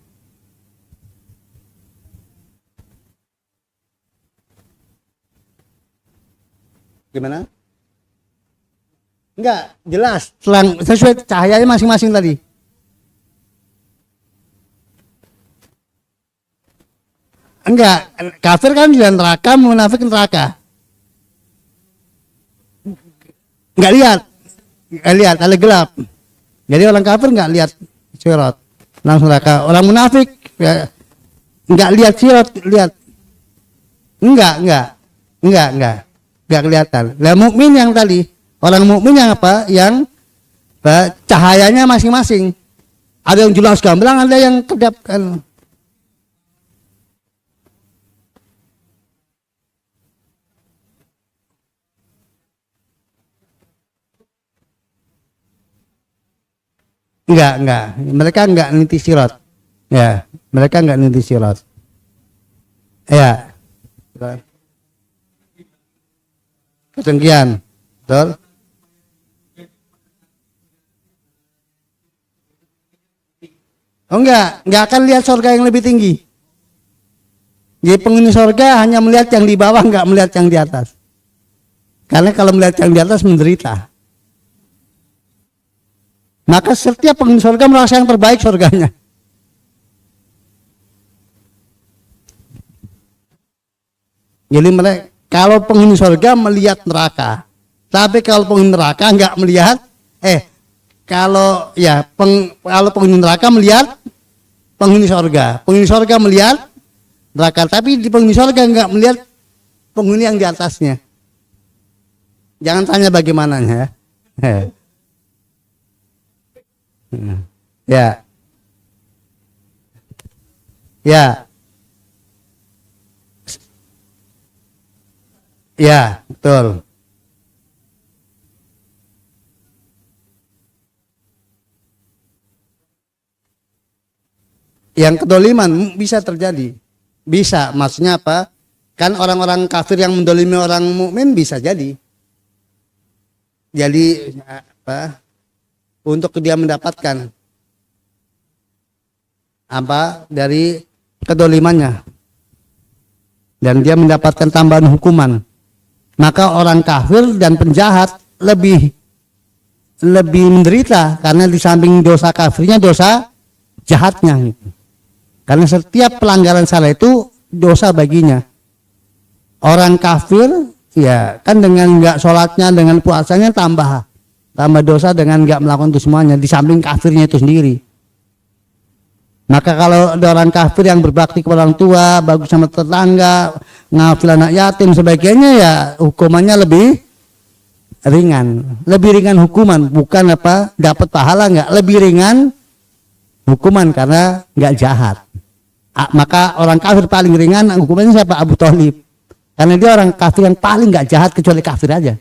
Gimana? Enggak, jelas. Sesuai cahayanya masing-masing tadi. Enggak, kafir kan di neraka, munafik neraka. Enggak lihat. Enggak lihat, ada gelap. Jadi orang kafir enggak lihat sirat, langsung neraka. Orang munafik ya, enggak lihat sirat, lihat. Enggak kelihatan. Lah mukmin yang tadi, orang mukmin yang apa? Yang cahayanya masing-masing. Ada yang jelas gamblang, ada yang kedap kan. Enggak. Mereka enggak ninti sirat. Ya, mereka enggak ninti sirat. Ya. Ketinggian. Betul? Oh enggak akan lihat surga yang lebih tinggi. Jadi penghuni surga hanya melihat yang di bawah, enggak melihat yang di atas. Karena kalau melihat yang di atas menderita. Maka setiap penghuni surga merasa yang terbaik surganya. Jadi mereka, kalau penghuni surga melihat neraka, tapi kalau penghuni neraka enggak melihat, kalau penghuni neraka melihat penghuni surga melihat neraka, tapi di penghuni surga enggak melihat penghuni yang di atasnya. Jangan tanya bagaimananya. Ya. Ya, betul. Yang kedoliman bisa terjadi. Bisa, maksudnya apa? Kan orang-orang kafir yang mendolimi orang mukmin bisa jadi. Jadi apa? Untuk dia mendapatkan apa dari kedolimannya, dan dia mendapatkan tambahan hukuman. Maka orang kafir dan penjahat lebih menderita, karena di samping dosa kafirnya dosa jahatnya. Karena setiap pelanggaran salah itu dosa baginya. Orang kafir ya kan dengan enggak sholatnya, dengan puasanya tambah dosa dengan enggak melakukan itu semuanya, di samping kafirnya itu sendiri. Maka kalau ada orang kafir yang berbakti kepada orang tua, bagus sama tetangga, ngafil anak yatim sebagainya, ya hukumannya lebih ringan hukuman, bukan apa dapat pahala, enggak, lebih ringan hukuman karena enggak jahat. Maka orang kafir paling ringan hukumannya siapa? Abu Thalib. Karena dia orang kafir yang paling enggak jahat kecuali kafir aja.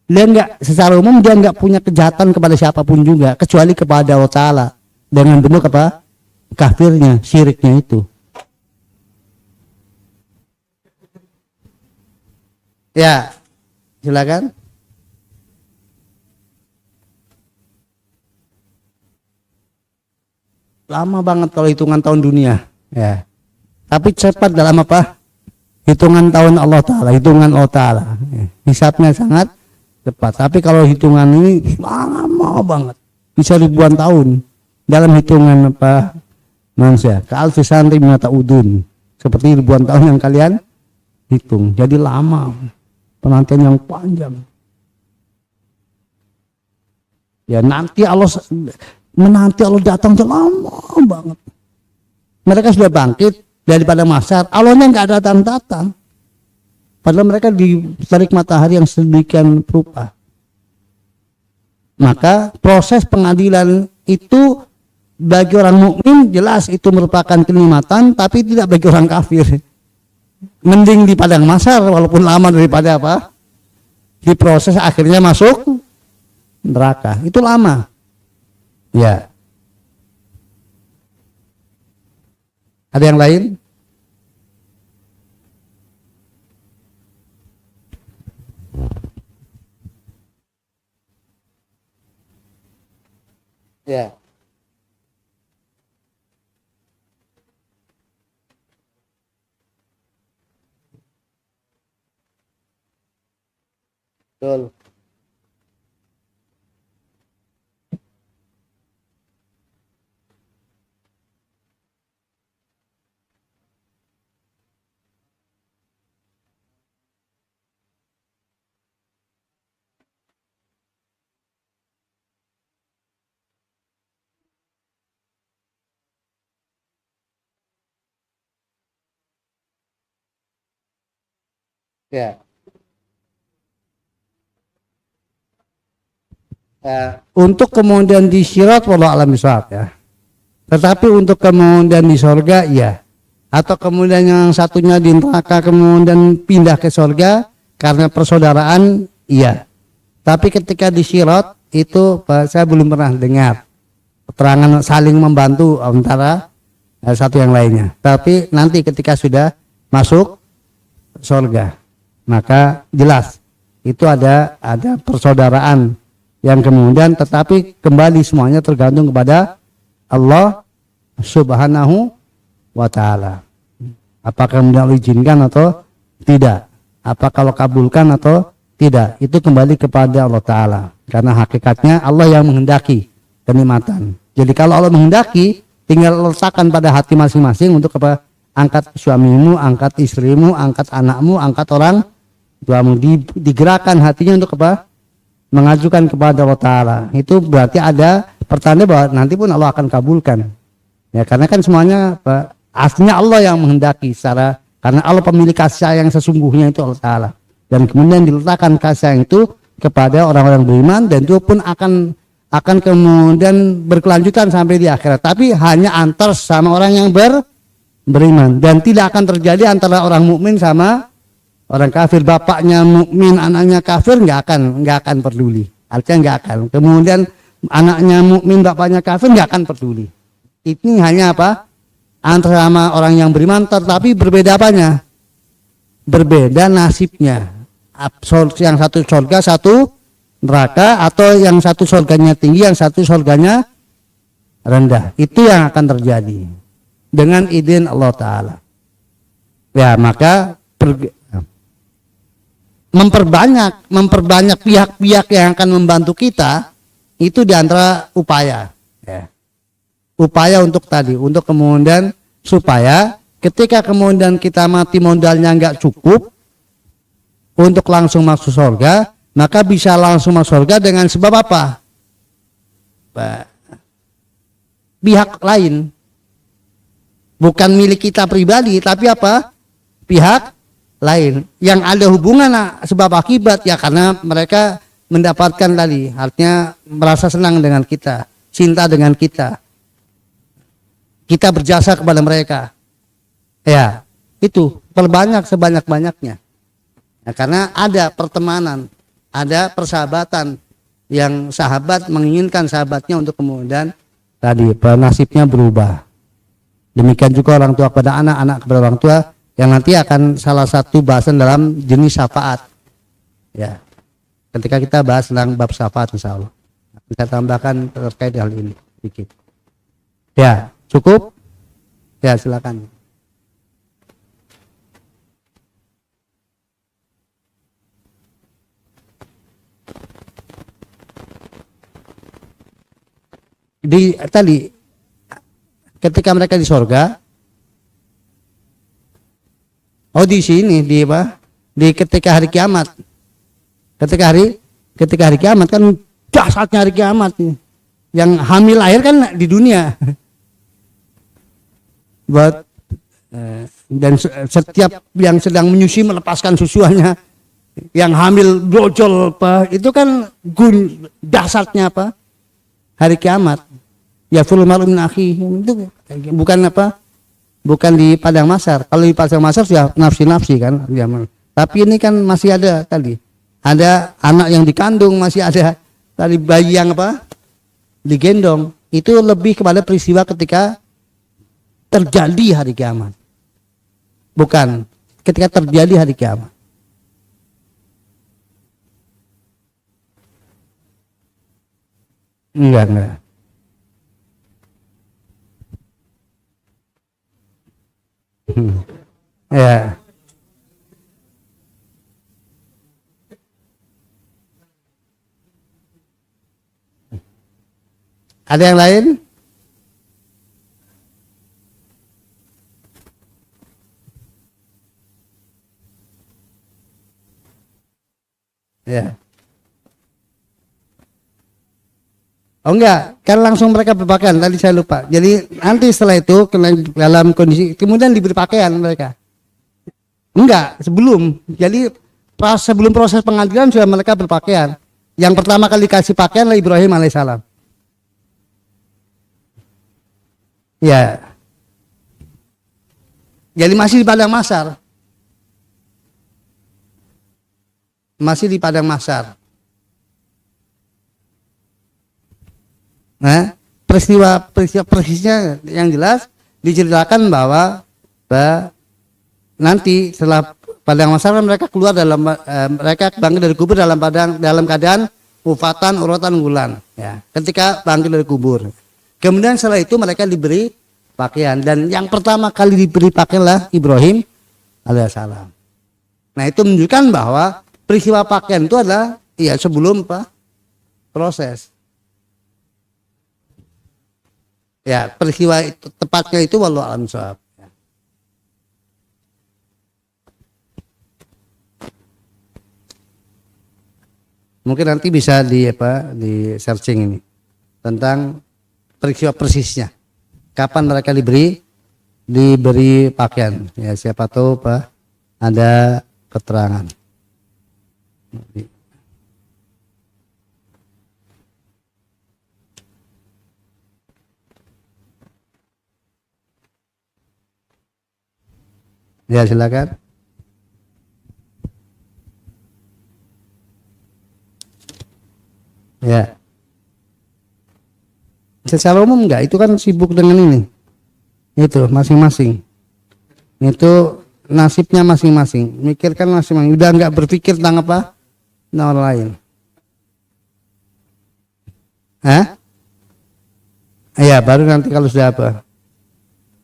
Dia enggak, secara umum dia enggak punya kejahatan kepada siapapun juga kecuali kepada Allah Ta'ala dengan bentuk apa? Kafirnya, syiriknya itu. Ya, silakan. Lama banget kalau hitungan tahun dunia, ya. Tapi cepat dalam apa? Hitungan tahun Allah Ta'ala, hitungan Allah Ta'ala. Hisabnya sangat cepat. Tapi kalau hitungan ini lama banget, bisa ribuan tahun dalam hitungan apa manusia. Ka'alfi sanati mimma ta'udun, seperti ribuan tahun yang kalian hitung. Jadi lama, penantian yang panjang. Ya nanti Allah datang itu lama banget. Mereka sudah bangkit daripada masyar, Allahnya nggak datang. Padahal mereka di terik matahari yang sedemikian rupa. Maka proses pengadilan itu bagi orang mukmin jelas itu merupakan kenikmatan, tapi tidak bagi orang kafir. Mending di padang masyar walaupun lama daripada apa? Di proses akhirnya masuk neraka. Itu lama. Ya. Ada yang lain? Ya. Betul. Ya. Untuk kemudian di Sirat wallahu alam bisawab ya. Tetapi untuk kemudian di sorga ya. Atau kemudian yang satunya di neraka kemudian pindah ke sorga karena persaudaraan iya. Tapi ketika di Sirat itu saya belum pernah dengar keterangan saling membantu antara satu yang lainnya. Tapi nanti ketika sudah masuk sorga maka jelas itu ada persaudaraan yang kemudian tetapi kembali semuanya tergantung kepada Allah Subhanahu wa ta'ala. Apakah kemudian izinkan atau tidak, apa kalau kabulkan atau tidak, itu kembali kepada Allah ta'ala, karena hakikatnya Allah yang menghendaki kenikmatan. Jadi kalau Allah menghendaki, tinggal letakkan pada hati masing-masing untuk apa? Angkat suamimu, angkat istrimu, angkat anakmu, angkat orang tuamu, digerakkan hatinya untuk apa? Mengajukan kepada Allah Ta'ala. Itu berarti ada pertanda bahwa nanti pun Allah akan kabulkan ya, karena kan semuanya aslinya Allah yang menghendaki karena Allah pemilik kasih sayang sesungguhnya itu Allah Ta'ala, dan kemudian diletakkan kasih sayang itu kepada orang-orang beriman, dan itu pun akan kemudian berkelanjutan sampai di akhirat, tapi hanya antar sama orang yang beriman, dan tidak akan terjadi antara orang mukmin sama orang kafir. Bapaknya mukmin, anaknya kafir, nggak akan peduli. Artinya nggak akan. Kemudian anaknya mukmin, bapaknya kafir, nggak akan peduli. Ini hanya apa? Antara sama orang yang beriman, tetapi berbeda apanya? Berbeda nasibnya. Yang satu surga, satu neraka, atau yang satu surganya tinggi, yang satu surganya rendah. Itu yang akan terjadi dengan izin Allah Ta'ala. Ya, maka memperbanyak pihak-pihak yang akan membantu kita itu diantara upaya ya. Upaya untuk kemudian supaya ketika kemudian kita mati modalnya nggak cukup untuk langsung masuk surga, maka bisa langsung masuk surga dengan sebab apa? Pihak lain, bukan milik kita pribadi, tapi apa? Pihak lain yang ada hubungan sebab akibat ya, karena mereka mendapatkan tadi, artinya merasa senang dengan kita, cinta dengan kita berjasa kepada mereka ya, itu perbanyak sebanyak-banyaknya ya, karena ada pertemanan, ada persahabatan yang sahabat menginginkan sahabatnya untuk kemudian tadi nasibnya berubah. Demikian juga orang tua kepada anak, anak kepada orang tua, yang nanti akan salah satu bahasan dalam jenis syafaat ya, ketika kita bahas tentang bab syafaat insya Allah bisa tambahkan terkait hal ini sedikit ya. Cukup ya, silakan. Tadi ketika mereka di surga, di sini di ketika hari kiamat. Ketika hari kiamat kan dahsyatnya hari kiamat nih. Yang hamil lahir kan di dunia. Dan setiap yang sedang menyusui melepaskan susuannya, yang hamil brojol itu kan dahsyatnya hari kiamat. Ya ful malu min akhi, itu bukan di padang mahsyar. Kalau di padang mahsyar sudah nafsi-nafsi kan. Tapi ini kan masih ada tadi. Ada anak yang dikandung, masih ada tadi bayi yang digendong. Itu lebih kepada peristiwa ketika terjadi hari kiamat. Bukan ketika terjadi hari kiamat. Enggak. Ya. Ada yang lain? Ya. Oh enggak, kan langsung mereka berpakaian. Tadi saya lupa. Jadi nanti setelah itu dalam kondisi kemudian diberi pakaian mereka. Enggak, sebelum. Jadi sebelum proses pengadilan sudah mereka berpakaian. Yang pertama kali kasih pakaian adalah Ibrahim alaihissalam. Ya. Jadi masih di padang mahsyar. Masih di padang mahsyar. Nah, peristiwa persisnya yang jelas diceritakan bahwa nanti setelah padang mahsyar mereka keluar mereka bangkit dari kubur dalam keadaan ufatan uratan gulan, ya, ketika bangkit dari kubur. Kemudian setelah itu mereka diberi pakaian, dan yang pertama kali diberi pakaianlah Ibrahim alaihissalam. Nah, itu menunjukkan bahwa peristiwa pakaian itu adalah sebelum proses. Ya, peristiwa itu tepatnya itu wallahu a'lam bishawab. Mungkin nanti bisa di searching ini tentang peristiwa persisnya. Kapan mereka diberi pakaian? Ya, siapa tahu ada keterangan. Ya, silakan. Ya. Secara umum enggak, itu kan sibuk dengan ini. Itu masing-masing. Itu nasibnya masing-masing. Mikirkan masing-masing. Udah enggak berpikir tentang apa? Tentang orang lain. Hah? Ya, baru nanti kalau sudah apa?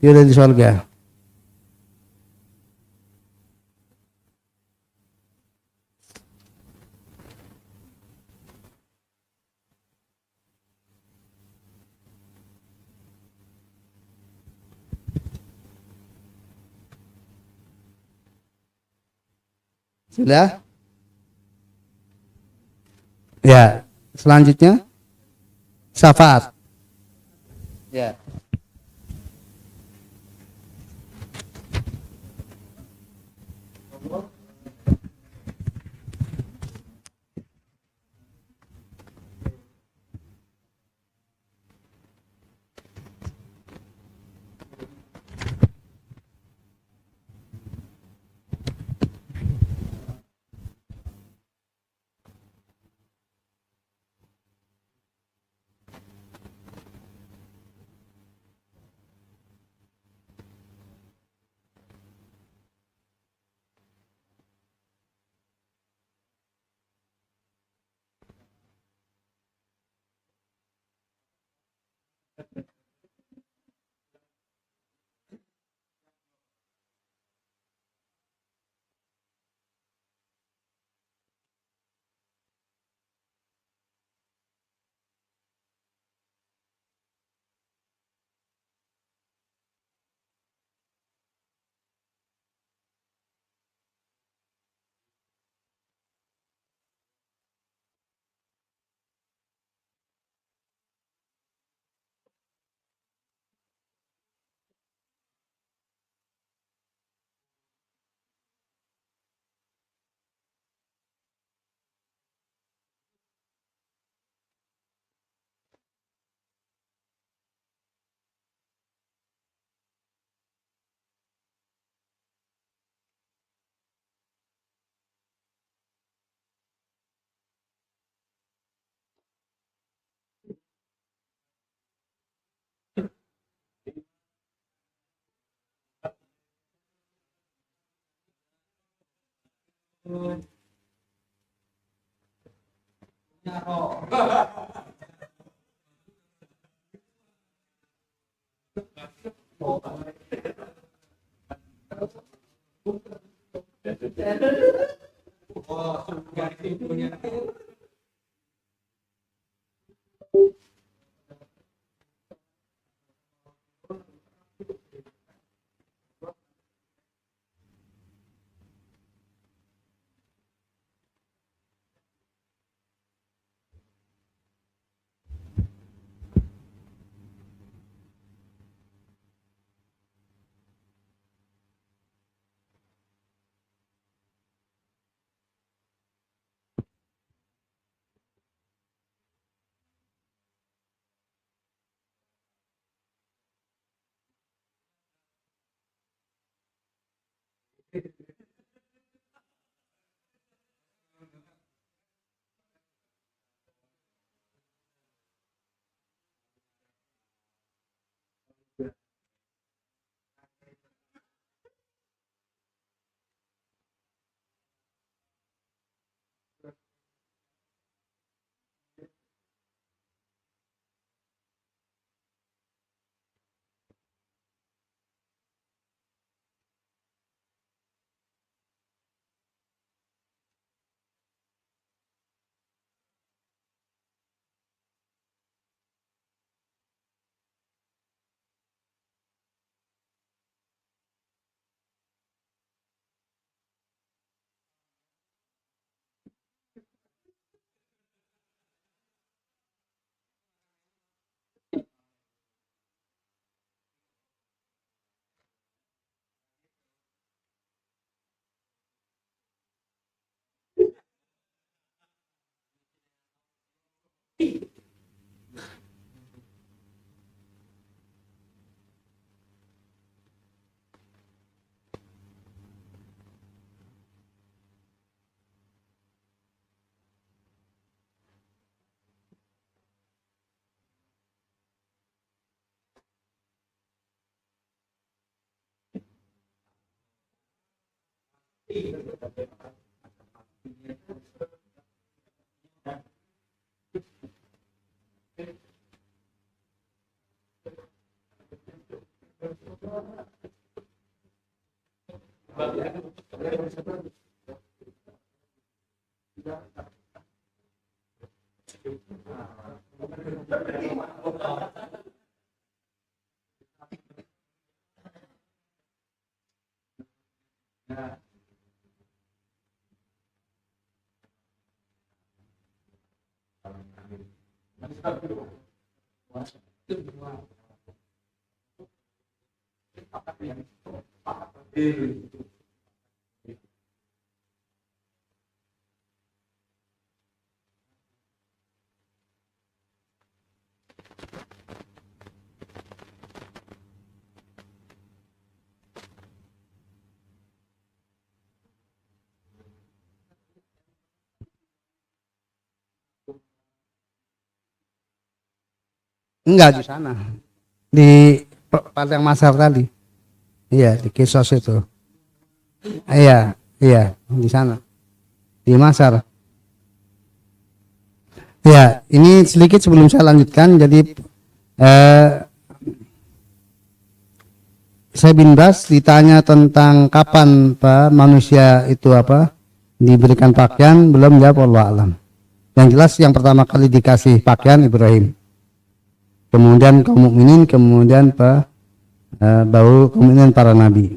Dia udah di surga. Sudah? Ya, selanjutnya syafaat. Ya. Enggak di sana. Di Padang Masar tadi. Iya, di Kisos itu. Iya, iya, di sana. Di Masar. Ya, ini sedikit sebelum saya lanjutkan. Jadi saya bin Bas ditanya tentang kapan Pak manusia itu diberikan pakaian, belum jawab, Allah alam. Yang jelas yang pertama kali dikasih pakaian Ibrahim, kemudian kaum mukminin, kemudian baru kemudian para nabi.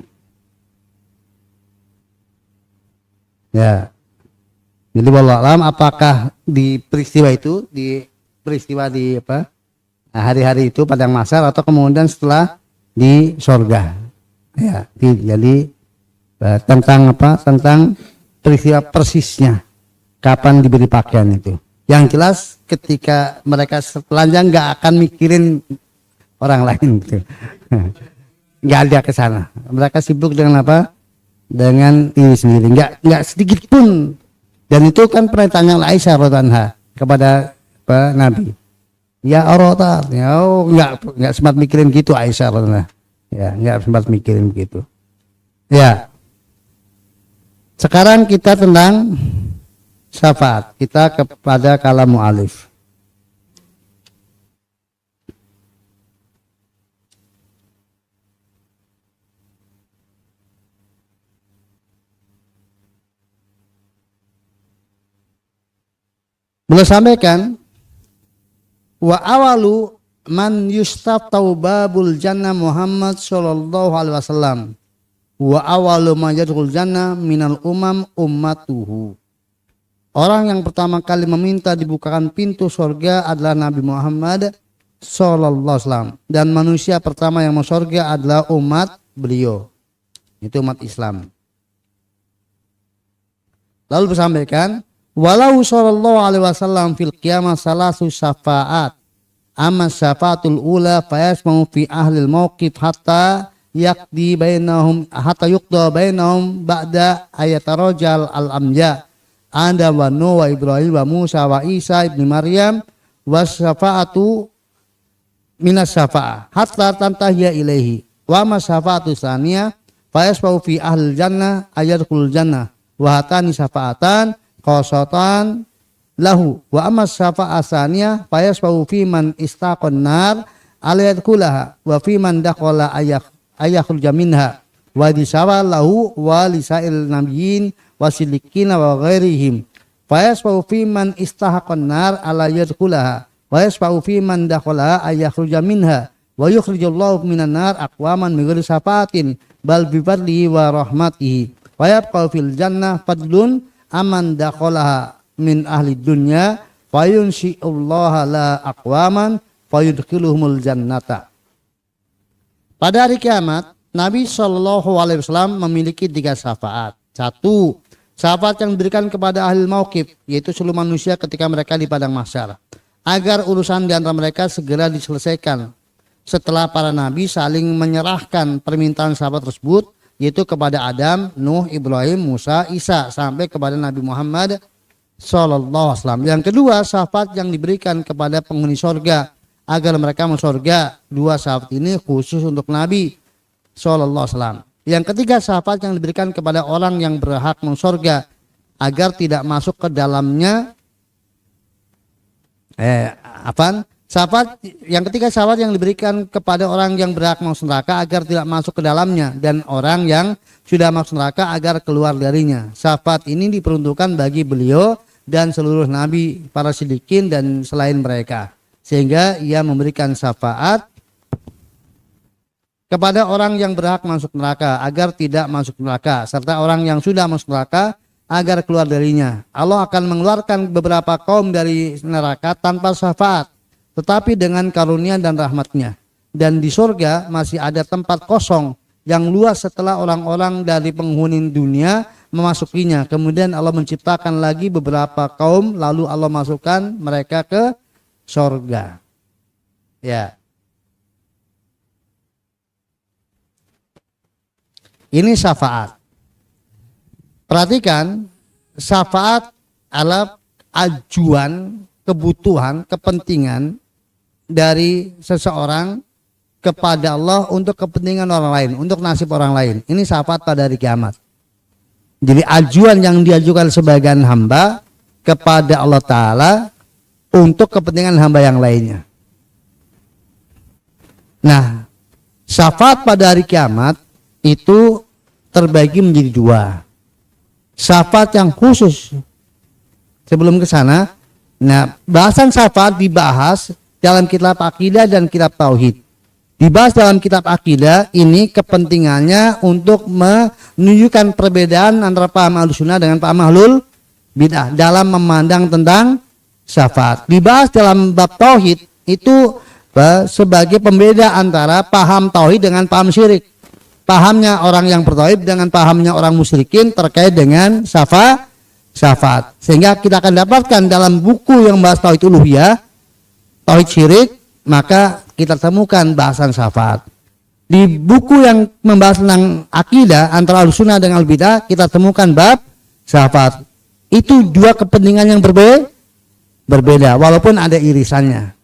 Ya, jadi wallahu alam apakah di peristiwa itu, di hari-hari itu Padang Mahsyar atau kemudian setelah di sorga. Ya, jadi tentang peristiwa persisnya kapan diberi pakaian itu. Yang jelas ketika mereka telanjang nggak akan mikirin orang lain gitu. Nggak ada ke sana. Mereka sibuk dengan dengan diri sendiri. Nggak sedikit pun. Dan itu kan pernah tanya Aisyah radhiyallahu anha kepada Nabi. Ya Allah, ya nggak sempat mikirin gitu Aisyah radhiyallahu anha. Ya, nggak sempat mikirin begitu. Ya. Sekarang kita tentang syafaat. Kita kepada kalam mu'alif. Beliau sampaikan wa awalu man yustaftau babul jannah Muhammad sallallahu alaihi wasallam wa awalu man yadkhul jannah minal ummatuhu. Orang yang pertama kali meminta dibukakan pintu surga adalah Nabi Muhammad sallallahu alaihi wasallam, dan manusia pertama yang masuk surga adalah umat beliau, itu umat Islam. Lalu disampaikan walau sallallahu alaihi wasallam fil qiyamah salasu syafaat, amma syafaatul ula fayasma'u fi ahlil mauqif hatta yaqdi bainahum hatta yuqda bainahum ba'da ayatarajal al-amja Adam wa Nuh wa Ibrahim wa Musa wa Isa ibni Maryam wasyafa'atu minas syafa'ah hatta tantahiya ilaihi wa ma syafa'atu saniyah fa yasfa'u fi ahlil jannah ayadkhulul jannah wa hatani syafa'atan qasatan lahu wa amma syafa'ah saniyah fa yasfa'u fi man istaqan nar alayadkhulaha wa fi man dakhala ayakhul jaminha wa disawa lahu wa lisail nabiyyin wasilikina wa ghairihim fa yasfa'u fi man istahaqan nar alayadkhulaha wa yasfa'u fi man dakhala ayakhruja minha wa yukhrijullahu minan nar aqwaman min ghairi syafaatin bal bi fadlihi wa rahmatihi wa yabqa fil jannah fadlun aman dakhalaha min ahli dunya fa yunshi'ullaha la aqwaman fa yudkhiluhumul jannata. Pada hari kiamat Nabi SAW memiliki 3 syafaat. 1. Syafaat yang diberikan kepada ahli mauqif, yaitu seluruh manusia ketika mereka di padang mahsyar, agar urusan di antara mereka segera diselesaikan setelah para nabi saling menyerahkan permintaan syafaat tersebut, yaitu kepada Adam, Nuh, Ibrahim, Musa, Isa sampai kepada Nabi Muhammad SAW. Yang kedua, syafaat yang diberikan kepada penghuni surga agar mereka masuk surga. 2 syafaat ini khusus untuk Nabi SAW. Yang ketiga, syafaat yang diberikan kepada orang yang berhak masuk surga agar tidak masuk ke dalamnya. Syafaat yang ketiga, syafaat yang diberikan kepada orang yang berhak masuk neraka agar tidak masuk ke dalamnya, dan orang yang sudah masuk neraka agar keluar darinya. Syafaat ini diperuntukkan bagi beliau dan seluruh nabi, para siddiqin dan selain mereka, sehingga ia memberikan syafaat kepada orang yang berhak masuk neraka agar tidak masuk neraka, serta orang yang sudah masuk neraka agar keluar darinya. Allah akan mengeluarkan beberapa kaum dari neraka tanpa syafaat, tetapi dengan karunia dan rahmatnya. Dan di surga masih ada tempat kosong yang luas setelah orang-orang dari penghuni dunia memasukinya. Kemudian Allah menciptakan lagi beberapa kaum, lalu Allah masukkan mereka ke surga. Ya. Ini syafaat. Perhatikan, syafaat adalah ajuan, kebutuhan, kepentingan dari seseorang kepada Allah untuk kepentingan orang lain, untuk nasib orang lain. Ini syafaat pada hari kiamat. Jadi ajuan yang diajukan sebagian hamba kepada Allah Ta'ala untuk kepentingan hamba yang lainnya. Nah, syafaat pada hari kiamat itu terbagi menjadi 2. Syafaat yang khusus. Sebelum ke sana, nah, bahasan syafaat dibahas dalam kitab akidah dan kitab tauhid. Dibahas dalam kitab akidah ini kepentingannya untuk menunjukkan perbedaan antara paham Ahlussunnah dengan paham Ahlul Bid'ah dalam memandang tentang syafaat. Dibahas dalam bab tauhid itu sebagai pembeda antara paham tauhid dengan paham syirik. Pahamnya orang yang bertauhid dengan pahamnya orang musyrikin terkait dengan syafaat. Sehingga kita akan dapatkan dalam buku yang membahas tauhid uluhiyah, tauhid syirik, maka kita temukan bahasan syafaat. Di buku yang membahas tentang akidah antara Ahlussunnah dengan Al-Bidah, kita temukan bab syafaat. Itu 2 kepentingan yang berbeda, walaupun ada irisannya.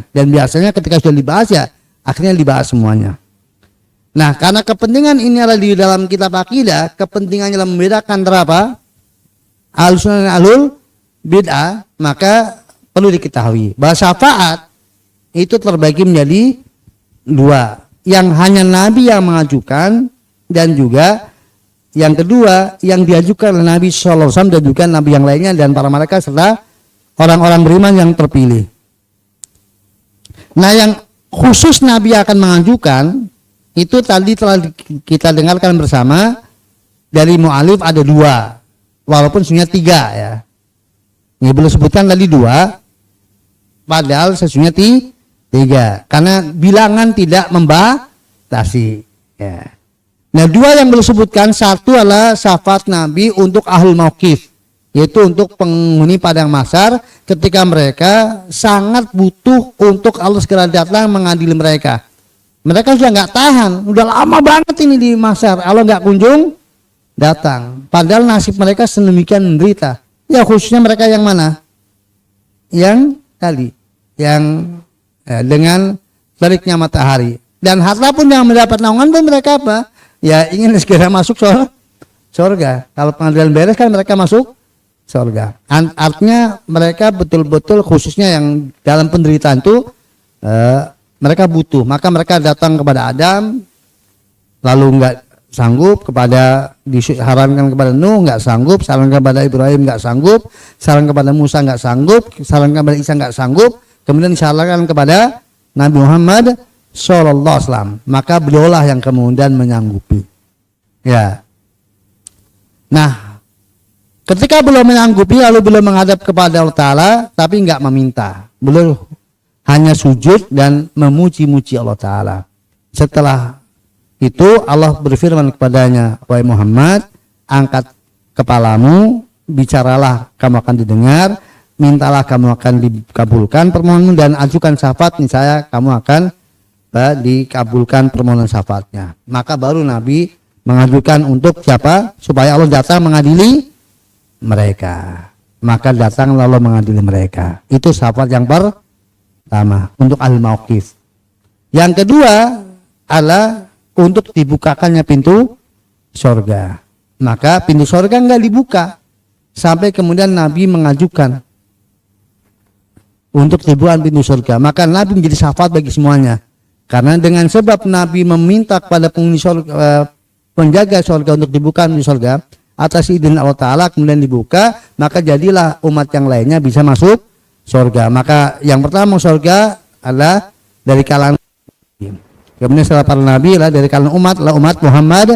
Dan biasanya ketika sudah dibahas, ya akhirnya dibahas semuanya. Nah, karena kepentingan ini adalah di dalam kitab akidah, kepentingannya adalah membedakan antara apa? Ahlussunnah dan Ahlul Bid'ah, maka perlu diketahui bahwa syafaat itu terbagi menjadi 2. Yang hanya Nabi yang mengajukan, dan juga yang kedua yang diajukan oleh Nabi SAW dan juga Nabi yang lainnya dan para malaikat serta orang-orang beriman yang terpilih. Nah, yang khusus Nabi akan mengajukan itu tadi telah kita dengarkan bersama dari mu'alif ada 2, walaupun sebenarnya 3 ya. Ini belum sebutkan tadi 2, padahal sesungguhnya 3, karena bilangan tidak membatasi. Ya. Nah, 2 yang belum sebutkan, satu adalah syafaat Nabi untuk ahlul mauqif, yaitu untuk penghuni padang mahsyar ketika mereka sangat butuh untuk Allah segera datang mengadili mereka. Mereka sudah nggak tahan, udah lama banget ini di Masar, Allah nggak kunjung datang. Padahal nasib mereka sedemikian menderita. Ya khususnya mereka yang mana? Yang tadi, yang dengan teriknya matahari. Dan harta pun yang mendapat naungan pun mereka apa? Ya ingin segera masuk surga. Kalau pengadilan beres kan mereka masuk surga. Artinya mereka betul-betul khususnya yang dalam penderitaan itu mereka butuh. Maka mereka datang kepada Adam, lalu nggak sanggup, kepada disarankan kepada Nuh nggak sanggup, sarankan kepada Ibrahim nggak sanggup, saran kepada Musa nggak sanggup, sarankan kepada Isa nggak sanggup, kemudian disarankan kepada Nabi Muhammad Sallallahu Alaihi Wasallam. Maka beliaulah yang kemudian menyanggupi. Ya. Nah, ketika belum menyanggupi lalu belum menghadap kepada Allah Ta'ala, tapi nggak meminta, belum hanya sujud dan memuji-muji Allah Ta'ala. Setelah itu Allah berfirman kepadanya, wahai Muhammad, angkat kepalamu, bicaralah kamu akan didengar, mintalah kamu akan dikabulkan permohonanmu, dan ajukan syafaat niscaya kamu akan dikabulkan permohonan syafaatnya. Maka baru Nabi mengajukan untuk siapa? Supaya Allah datang mengadili mereka. Maka datang lalu mengadili mereka. Itu syafaat yang pertama untuk al-mauqif. Yang kedua adalah untuk dibukakannya pintu surga. Maka pintu surga enggak dibuka sampai kemudian Nabi mengajukan untuk dibuka pintu surga. Maka Nabi menjadi syafaat bagi semuanya. Karena dengan sebab Nabi meminta kepada penghuni surga, penjaga surga untuk dibuka pintu surga atas izin Allah Ta'ala, kemudian dibuka, maka jadilah umat yang lainnya bisa masuk surga. Maka yang pertama surga adalah dari kalangan, kemudian setelah para nabi adalah dari kalangan umat, adalah umat Muhammad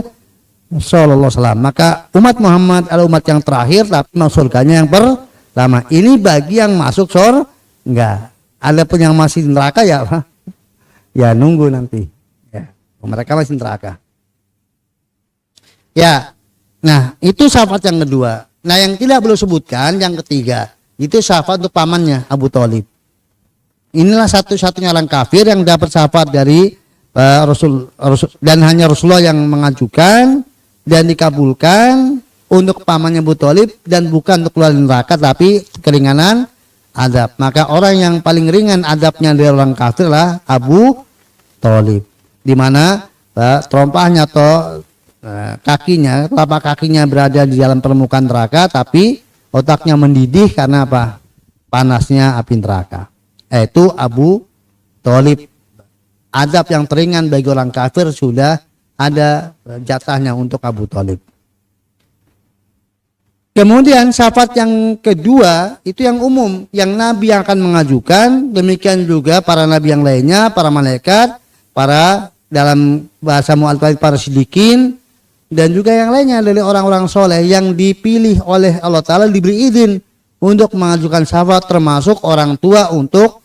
Sallallahu Alaihi Wasallam. Maka umat Muhammad adalah umat yang terakhir, tapi masuk surganya yang pertama. Ini bagi yang masuk surga. Ada pun yang masih di neraka ya nunggu nanti. Ya, mereka masih neraka. Ya, nah itu syafaat yang kedua. Nah yang tidak perlu sebutkan yang ketiga, itu syafaat untuk pamannya Abu Thalib. Inilah satu-satunya orang kafir yang dapat syafaat dari Rasul, dan hanya Rasulullah yang mengajukan dan dikabulkan untuk pamannya Abu Thalib, dan bukan untuk keluar dari neraka tapi keringanan adab. Maka orang yang paling ringan adabnya dari orang kafir adalah Abu Thalib, di mana terompahnya atau kakinya, telapak kakinya berada di dalam permukaan neraka, tapi otaknya mendidih karena apa? Panasnya api neraka. Itu Abu Thalib. Adab yang teringan bagi orang kafir sudah ada jatahnya untuk Abu Thalib. Kemudian syafaat yang kedua itu yang umum, yang Nabi yang akan mengajukan, demikian juga para nabi yang lainnya, para malaikat, para dalam bahasa mu'alifah para siddiqin, dan juga yang lainnya dari orang-orang soleh yang dipilih oleh Allah Ta'ala, diberi izin untuk mengajukan syafaat, termasuk orang tua untuk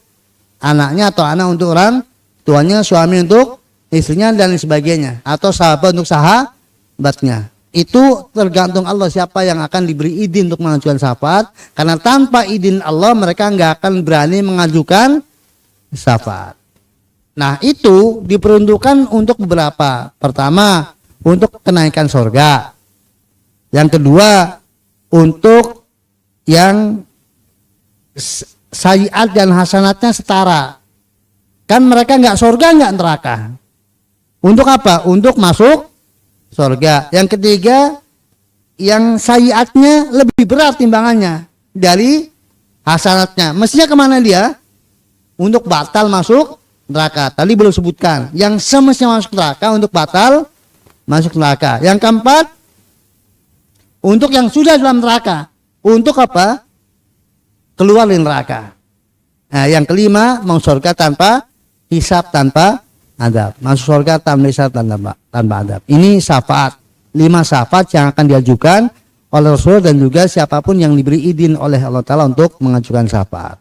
anaknya, atau anak untuk orang tuanya, suami untuk istrinya, dan sebagainya, atau sahabat untuk sahabatnya. Itu tergantung Allah siapa yang akan diberi izin untuk mengajukan syafaat, karena tanpa izin Allah mereka nggak akan berani mengajukan syafaat. Nah itu diperuntukkan untuk beberapa. Pertama, untuk kenaikan surga. Yang kedua, untuk yang sayiat dan hasanatnya setara. Kan mereka nggak surga, nggak neraka. Untuk apa? Untuk masuk surga. Yang ketiga, yang sayiatnya lebih berat timbangannya dari hasanatnya. Mestinya kemana dia? Untuk batal masuk neraka. Tadi belum sebutkan. Yang semestinya masuk neraka untuk batal masuk neraka. Yang keempat, untuk yang sudah dalam neraka. Untuk apa? Keluar dari neraka. Nah, yang kelima, masuk surga tanpa hisab, tanpa adab. Masuk surga tanpa hisab, tanpa adab. Ini syafaat. 5 syafaat yang akan diajukan oleh Rasul dan juga siapapun yang diberi izin oleh Allah Ta'ala untuk mengajukan syafaat.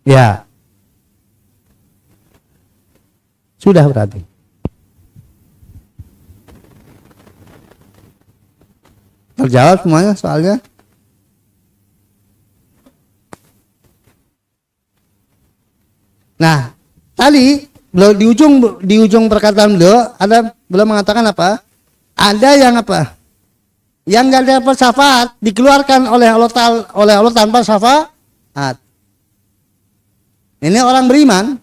Ya. Sudah berarti. Terjawab semuanya soalnya? Nah, tadi Beliau di ujung perkataan beliau beliau mengatakan apa? Ada yang apa? Yang nggak dapat syafaat dikeluarkan oleh Allah tanpa syafaat. Ini orang beriman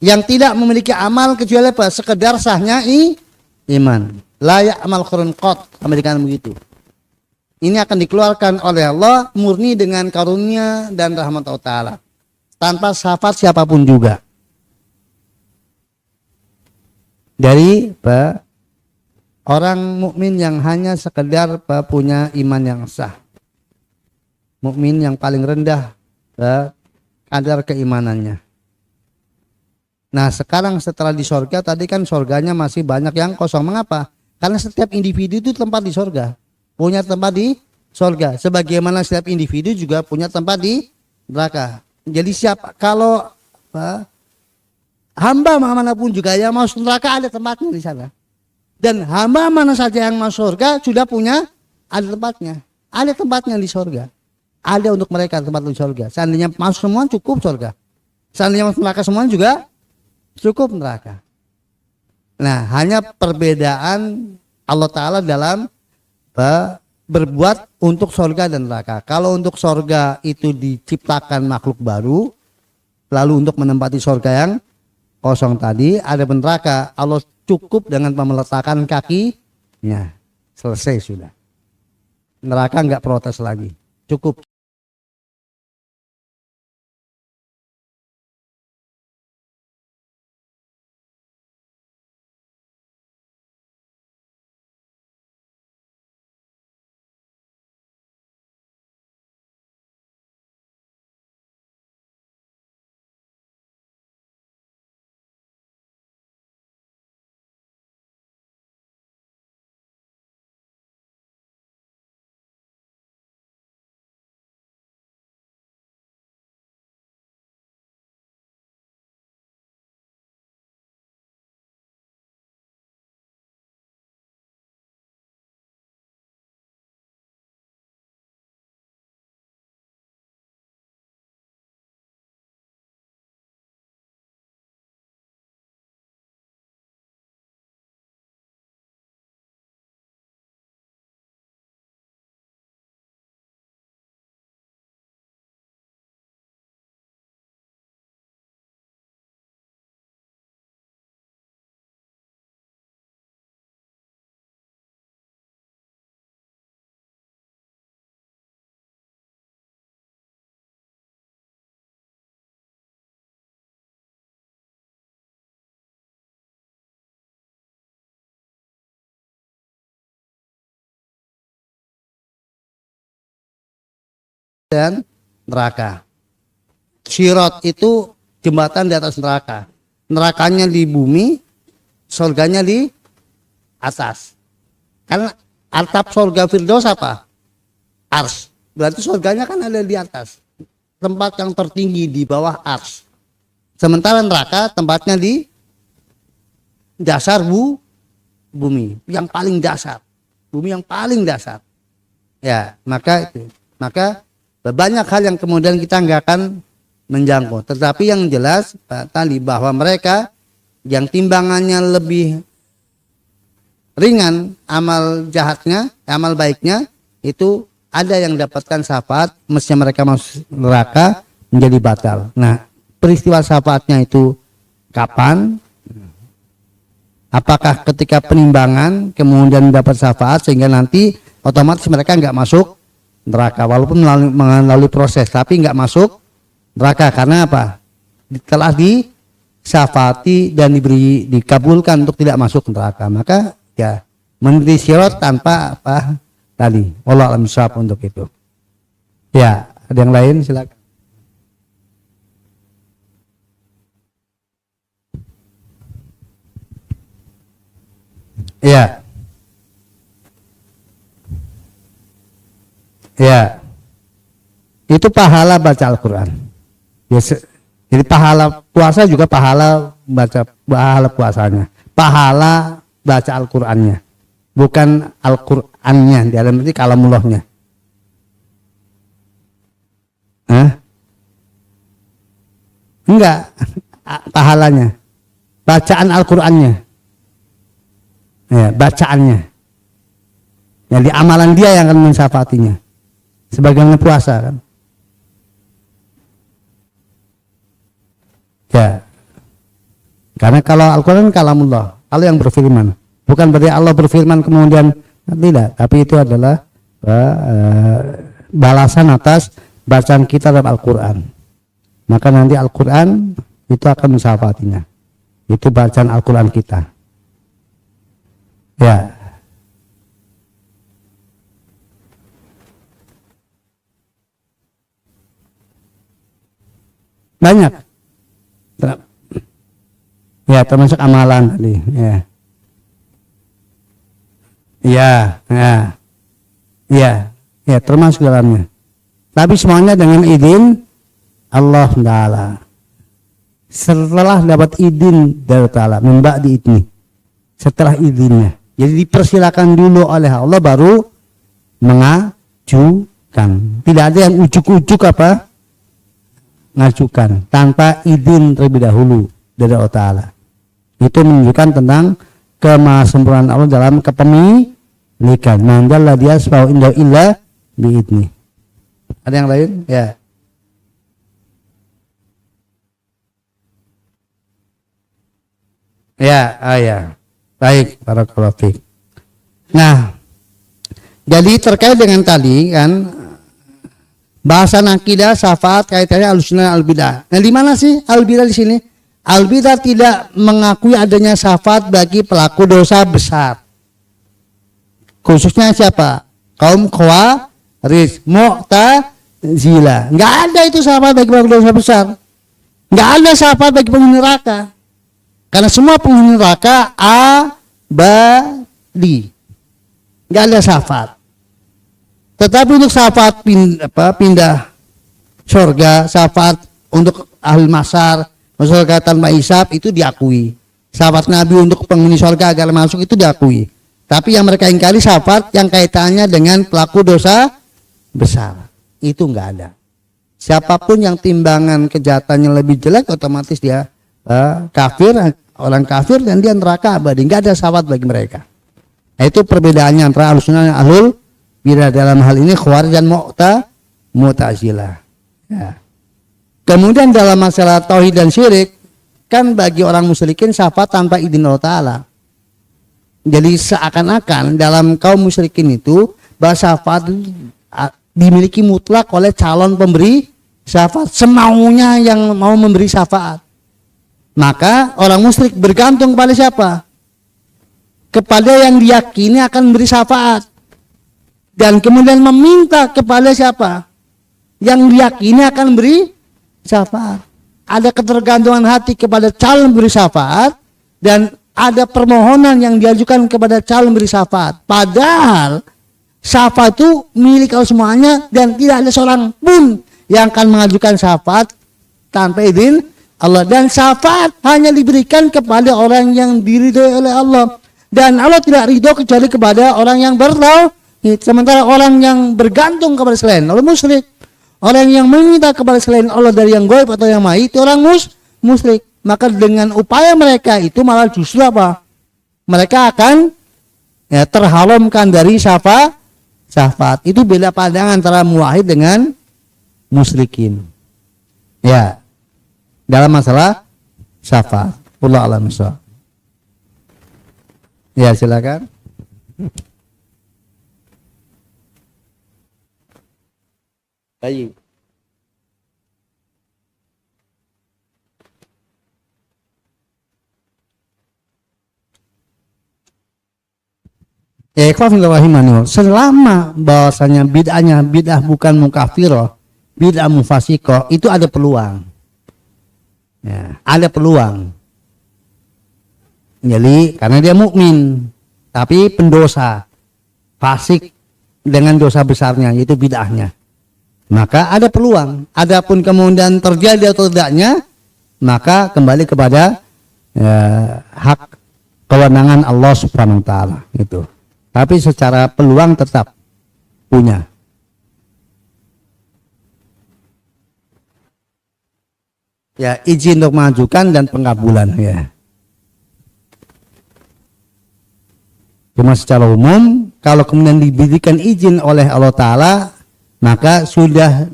yang tidak memiliki amal kecuali apa? Sekedar sahnya iman. Layak amal qurun qot, Amerika begitu. Ini akan dikeluarkan oleh Allah murni dengan karunia dan rahmat Allah Ta'ala, tanpa syafaat siapapun juga. Dari orang mukmin yang hanya sekedar punya iman yang sah. Mukmin yang paling rendah kadar keimanannya. Nah, sekarang setelah di sorga, tadi kan sorganya masih banyak yang kosong. Mengapa? Karena setiap individu itu tempat di sorga, punya tempat di sorga. Sebagaimana setiap individu juga punya tempat di neraka. Jadi kalau hamba manapun juga yang masuk neraka ada tempatnya di sana. Dan hamba mana saja yang masuk surga sudah punya ada tempatnya. Ada tempatnya di surga. Ada untuk mereka tempat di surga. Seandainya masuk semua cukup surga. Seandainya masuk neraka semua juga cukup neraka. Nah, hanya perbedaan Allah Ta'ala dalam berbuat untuk surga dan neraka. Kalau untuk surga itu diciptakan makhluk baru, lalu untuk menempati surga yang kosong tadi, ada neraka, Allah cukup dengan pemeletakan kakinya. Selesai sudah. Neraka enggak protes lagi. Cukup. Dan neraka. Sirat itu jembatan di atas neraka. Nerakanya di bumi, surganya di atas. Karena atap surga Firdaus apa? Ars. Berarti surganya kan ada di atas. Tempat yang tertinggi di bawah ars. Sementara neraka tempatnya di dasar bumi, yang paling dasar. Bumi yang paling dasar. Ya, maka banyak hal yang kemudian kita nggak akan menjangkau. Tetapi yang jelas Pak tadi bahwa mereka yang timbangannya lebih ringan amal jahatnya, amal baiknya itu ada yang dapatkan syafaat, mestinya mereka masuk neraka menjadi batal. Nah, peristiwa syafaatnya itu kapan? Apakah ketika penimbangan kemudian dapat syafaat sehingga nanti otomatis mereka nggak masuk neraka walaupun melalui proses, tapi nggak masuk neraka karena apa? Telah disyafaati dan dikabulkan untuk tidak masuk neraka. Maka ya meniti sirat tanpa apa tadi. Wallahu a'lam bishawab untuk itu. Ya, ada yang lain silakan. Ya. Ya, itu pahala baca Al-Quran. Ya, jadi pahala puasa juga pahala puasanya, pahala baca Al-Qurannya, bukan Al-Qurannya. Di dalam arti kalamullahnya. Enggak, pahalanya. bacaan Al-Qur'annya. Ya, bacaannya. Jadi amalan dia yang akan mensyafaatinya. Sebagaimana puasa kan. Ya. Karena kalau Al-Qur'an kalamullah, Allah yang berfirman. Bukan berarti Allah berfirman kemudian tidak, tapi itu adalah balasan atas bacaan kita dalam Al-Qur'an. Maka nanti Al-Qur'an itu akan mensyafaatinya. Itu bacaan Al-Qur'an kita. Ya. Banyak. Ya, termasuk amalan tadi. Ya. Ya, ya. Ya, ya termasuk dalamnya. Tapi semuanya dengan izin Allah Ta'ala. Setelah dapat izin dari Ta'ala, memba'di idni. Setelah izinnya. Jadi dipersilakan dulu oleh Allah baru mengajukan. Tidak ada yang ujuk-ujuk apa? Ngajukan tanpa izin terlebih dahulu dari Allah Ta'ala. Itu menunjukkan tentang kemasempurnaan Allah dalam kepemilikan. Mandalla dia sebau indah illa biidni. Ada yang lain? Ya. Ya, ya. Baik, barakallahu fiik. Nah, jadi terkait dengan tadi kan bahasan akidah, syafaat kaitannya al-sunnah al-bidah. Nah, di mana sih al-bidah di sini? Al-bidah tidak mengakui adanya syafaat bagi pelaku dosa besar. Khususnya siapa? Kaum Khawarij, Mu'tazilah. Enggak ada itu syafaat bagi pelaku dosa besar. Enggak ada syafaat bagi penghuni neraka. Karena semua penghuni neraka abadi. Enggak ada syafaat. Tetapi untuk syafaat pindah surga, syafaat untuk ahli masar, surga tanpa hisab itu diakui. Syafaat Nabi untuk penghuni surga agar masuk itu diakui. Tapi yang mereka ingkari syafaat yang kaitannya dengan pelaku dosa besar itu enggak ada. Siapapun yang timbangan kejahatannya lebih jelek otomatis dia kafir, orang kafir dan dia neraka abadi. Enggak ada syafaat bagi mereka. Nah, itu perbedaannya antara Ahlussunnah dan Ahlul Bidah dalam hal ini Khawarij dan Mu'tazilah. Ya. Kemudian dalam masalah tauhid dan syirik kan bagi orang musyrikin syafaat tanpa izin Allah Ta'ala. Jadi seakan-akan dalam kaum musyrikin itu bahwa syafaat dimiliki mutlak oleh calon pemberi syafaat, semaunya yang mau memberi syafaat. Maka orang musyrik bergantung kepada siapa? Kepada yang diyakini akan memberi syafaat. Dan kemudian meminta kepada siapa? Yang diyakini akan memberi syafaat. Ada ketergantungan hati kepada calon memberi syafaat dan ada permohonan yang diajukan kepada calon memberi syafaat. Padahal syafaat itu milik Allah semuanya dan tidak ada seorang pun yang akan mengajukan syafaat tanpa izin Allah. Dan syafaat hanya diberikan kepada orang yang diridhoi oleh Allah. Dan Allah tidak ridho kecuali kepada orang yang bertauhid. Sementara orang yang bergantung kepada selain Allah musyrik. Orang yang meminta kepada selain Allah dari yang gaib atau yang maha itu orang musyrik. Maka dengan upaya mereka itu malah justru apa? Mereka akan terharamkan dari syafaat. Itu beda pandangan antara muwahhid dengan musyrikin. Ya. Dalam masalah syafaat. Wallahu a'lam bishawab. Ya, silakan. Baik. Ya, selama bahwasanya bid'ah bukan mukafirah, bid'ah mufasiqah, itu ada peluang. Ya, ada peluang. Jadi karena dia mukmin, tapi pendosa, fasik dengan dosa besarnya, yaitu bid'ahnya. Maka ada peluang. Adapun kemudian terjadi atau tidaknya, maka kembali kepada hak kewenangan Allah Subhanahu wa taala itu. Tapi secara peluang tetap punya. Ya, izin untuk mengajukan dan pengabulan ya. Cuma secara umum, kalau kemudian diberikan izin oleh Allah Ta'ala, maka sudah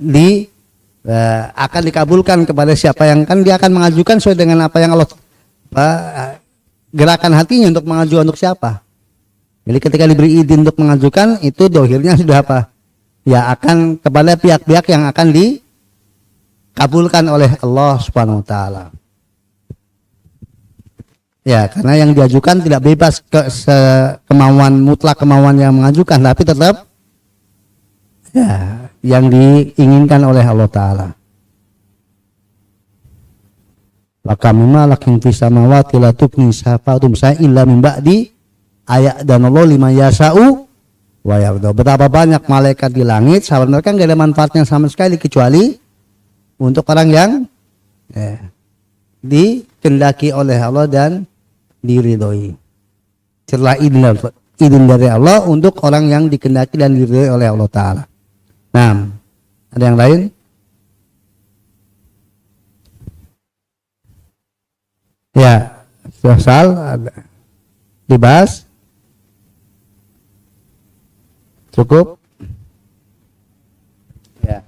akan dikabulkan kepada siapa yang kan dia akan mengajukan sesuai dengan apa yang Allah gerakan hatinya untuk mengajukan untuk siapa. Jadi ketika diberi izin untuk mengajukan, itu dohirnya sudah apa? Ya akan kepada pihak-pihak yang akan dikabulkan oleh Allah Subhanahu Wa Ta'ala. Ya, karena yang diajukan tidak bebas kemauan mutlak kemauan yang mengajukan, tapi tetap ya yang diinginkan oleh Allah Ta'ala. Maka memalakin fis samawati la tukni syafa'atum illa min ba'di ayat dan Allah lima yasa'u wa yarda. Betapa banyak malaikat di langit, sahabat mereka nggak ada manfaatnya sama sekali kecuali untuk orang yang dikehendaki oleh Allah dan diridhoi. Setelah izin dari Allah untuk orang yang dikehendaki dan diridhoi oleh Allah Ta'ala. Nah, ada yang lain? Ya, soal ada dibahas. Cukup? Ya.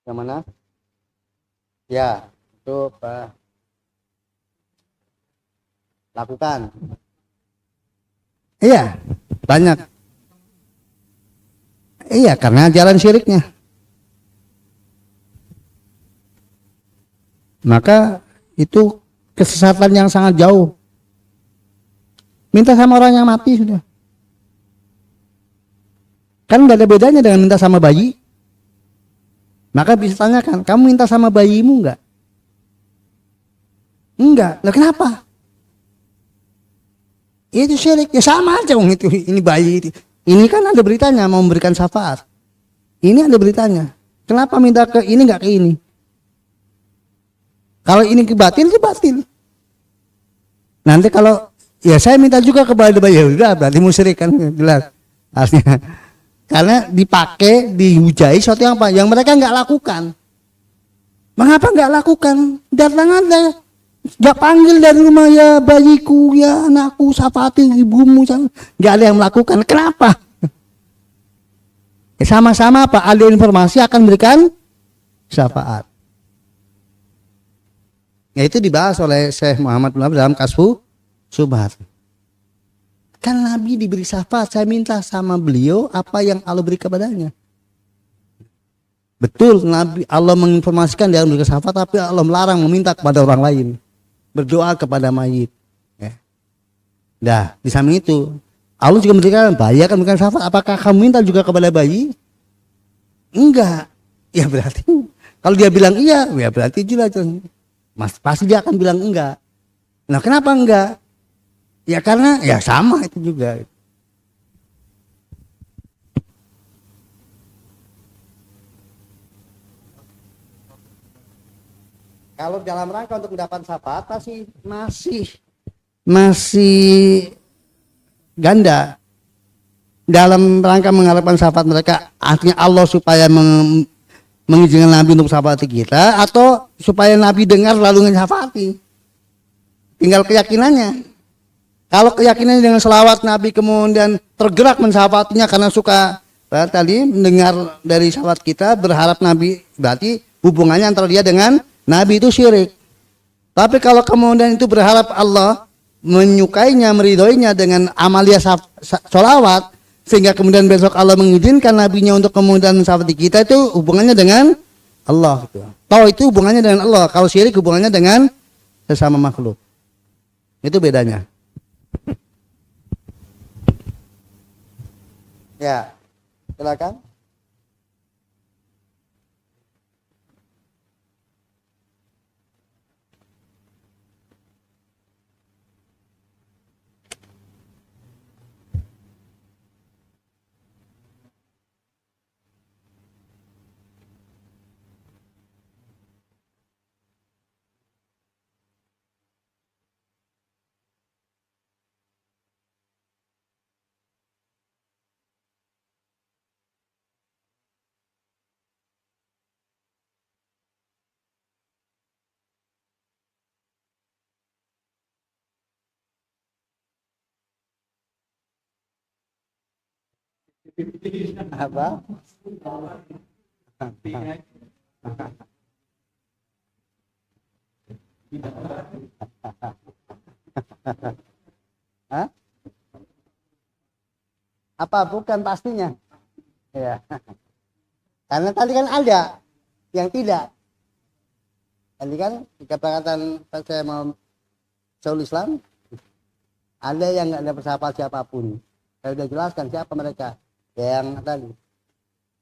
Yang mana? Ya, itu Pak. Lakukan. Iya, banyak. Iya, karena jalan syiriknya. Maka itu kesesatan yang sangat jauh. Minta sama orang yang mati sudah. Kan nggak ada bedanya dengan minta sama bayi. Maka bisa tanyakan, kamu minta sama bayimu enggak? Enggak. Lah kenapa? Itu syirik. Ya sama aja itu. Ini bayi itu. Ini kan ada beritanya mau memberikan syafaat. Ini ada beritanya. Kenapa minta ke ini enggak ke ini? Kalau ini kebatil itu batil. Nanti kalau ya saya minta juga kepada bayi, ya udah berarti musyrik kan jelas. Artinya karena dipakai, dihujai sesuatu yang apa? Yang mereka nggak lakukan. Mengapa nggak lakukan? Datang aja, nggak panggil dari rumah, ya bayiku, ya anakku, syafaati ibumu, nggak ada yang melakukan. Kenapa? Ya, sama-sama apa? Ada informasi akan berikan syafaat. Ya itu dibahas oleh Syekh Muhammad bin Abdul dalam Kasfu Subhat. Kan Nabi diberi syafaat, saya minta sama beliau apa yang Allah beri kepadanya. Betul, Nabi Allah menginformasikan dia memberikan syafaat, tapi Allah melarang meminta kepada orang lain, berdoa kepada mayit. Ya. Nah, di samping itu Allah juga memberikan bayi akan memberikan syafaat. Apakah kamu minta juga kepada bayi? Enggak. Ya berarti kalau dia bilang iya, ya berarti juga Mas pasti dia akan bilang enggak. Nah, kenapa enggak? Ya karena ya sama itu juga. Kalau dalam rangka untuk mendapat syafaat masih ganda. Dalam rangka mengharapkan syafaat mereka, artinya Allah supaya mengizinkan Nabi untuk syafaati kita, atau supaya Nabi dengar lalu mensyafati. Tinggal keyakinannya. Kalau keyakinannya dengan selawat Nabi kemudian tergerak mensyafaatinya karena suka tadi mendengar dari syafat kita, berharap Nabi, berarti hubungannya antara dia dengan Nabi itu syirik. Tapi kalau kemudian itu berharap Allah menyukainya, meridhoinya dengan amalia sholawat, sehingga kemudian besok Allah mengizinkan Nabinya untuk kemudian mensyafati kita, itu hubungannya dengan Allah. Tahu itu hubungannya dengan Allah. Kalau syirik hubungannya dengan sesama makhluk. Itu bedanya. Ya, silakan. Apa? Hah? Apa bukan pastinya? Ya. Karena tadi kan ada yang tidak. Tadi kan dikatakan saya mau Syaikhul Islam, ada yang nggak ada bersapa siapapun. Saya sudah jelaskan siapa mereka. Ya, yang tadi,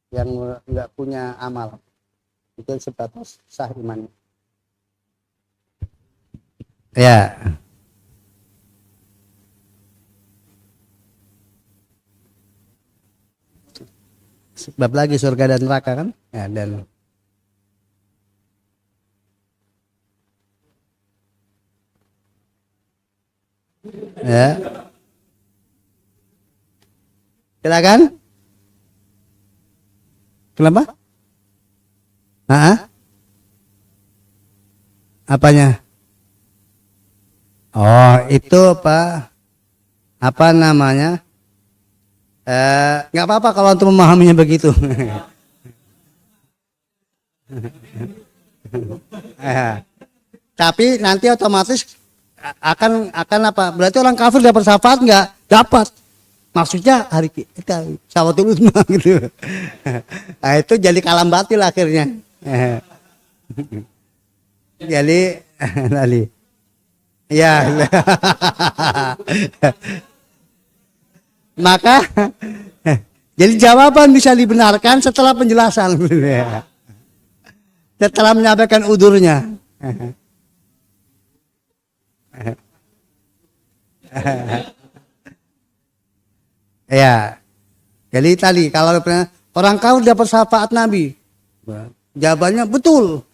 yang nggak punya amal. Itu sebatas sah imannya. Ya. Sebab lagi surga dan neraka kan? Ya, dan ya, silakan. Kenapa? Hah? Apanya? Oh, itu apa? Apa namanya? Nggak apa-apa kalau untuk memahaminya begitu. Eh, Tapi nanti otomatis akan apa? Berarti orang kafir dapat syafaat nggak? Dapat. Maksudnya hari kita syafatul uzma gitu. Nah, itu jadi kalam batil akhirnya. Jadi tadi. Ya. Maka jadi jawaban bisa dibenarkan setelah penjelasan. Setelah menyampaikan udurnya. Ya, jadi tadi kalau orang kafir dapat syafaat Nabi, jawabannya betul.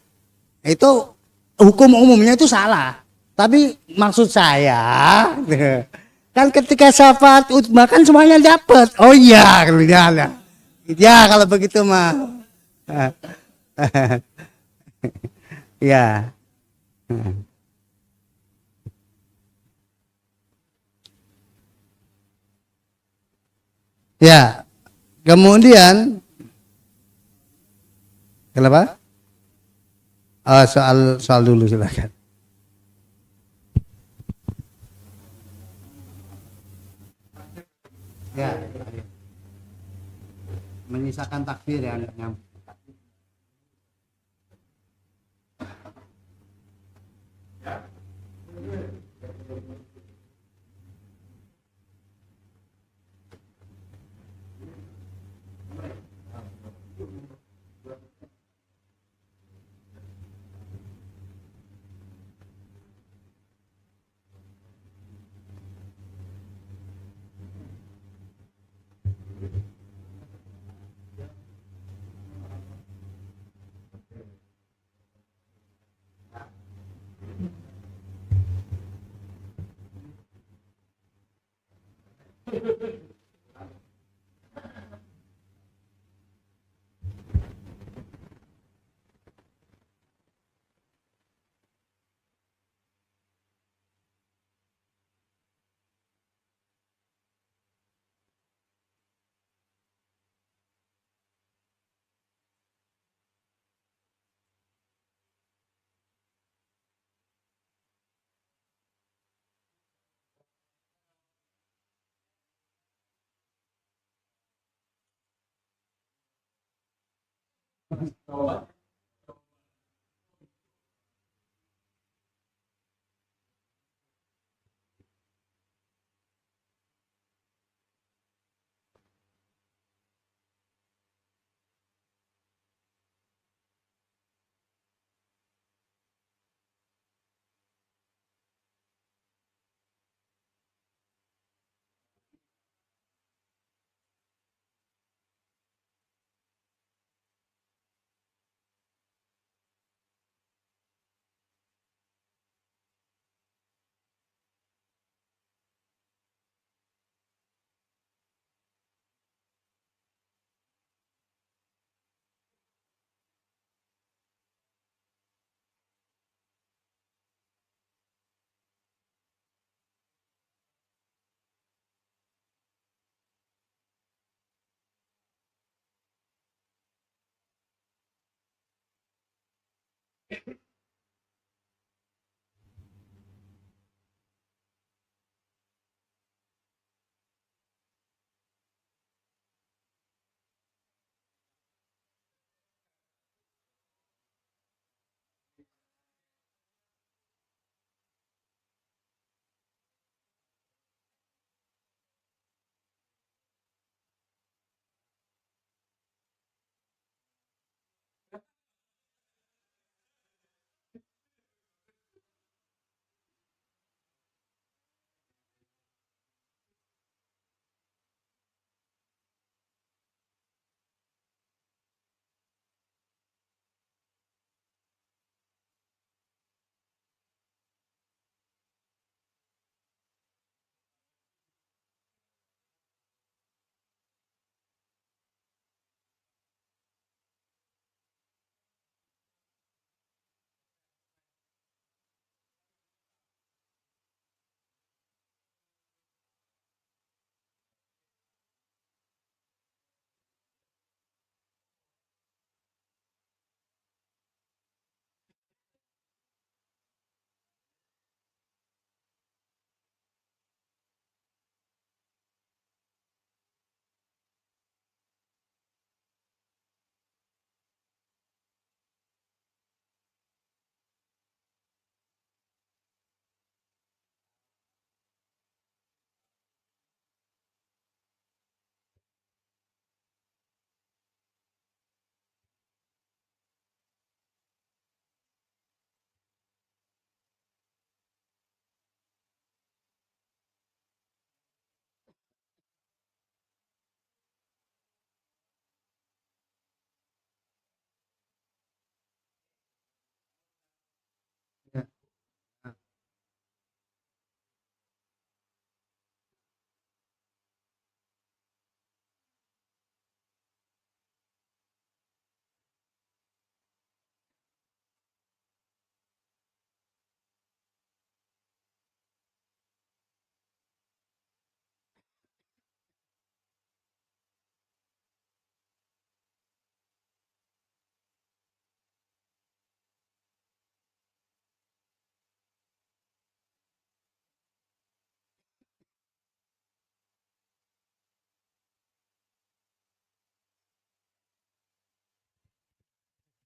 Itu hukum umumnya itu salah. Tapi maksud saya, kan ketika syafaat utbah kan semuanya dapat. Oh iya, kalau ya, ya kalau begitu mah, ya, ya. Kemudian, kenapa? Soal soal dulu silakan. Ya, menyisakan takdir yang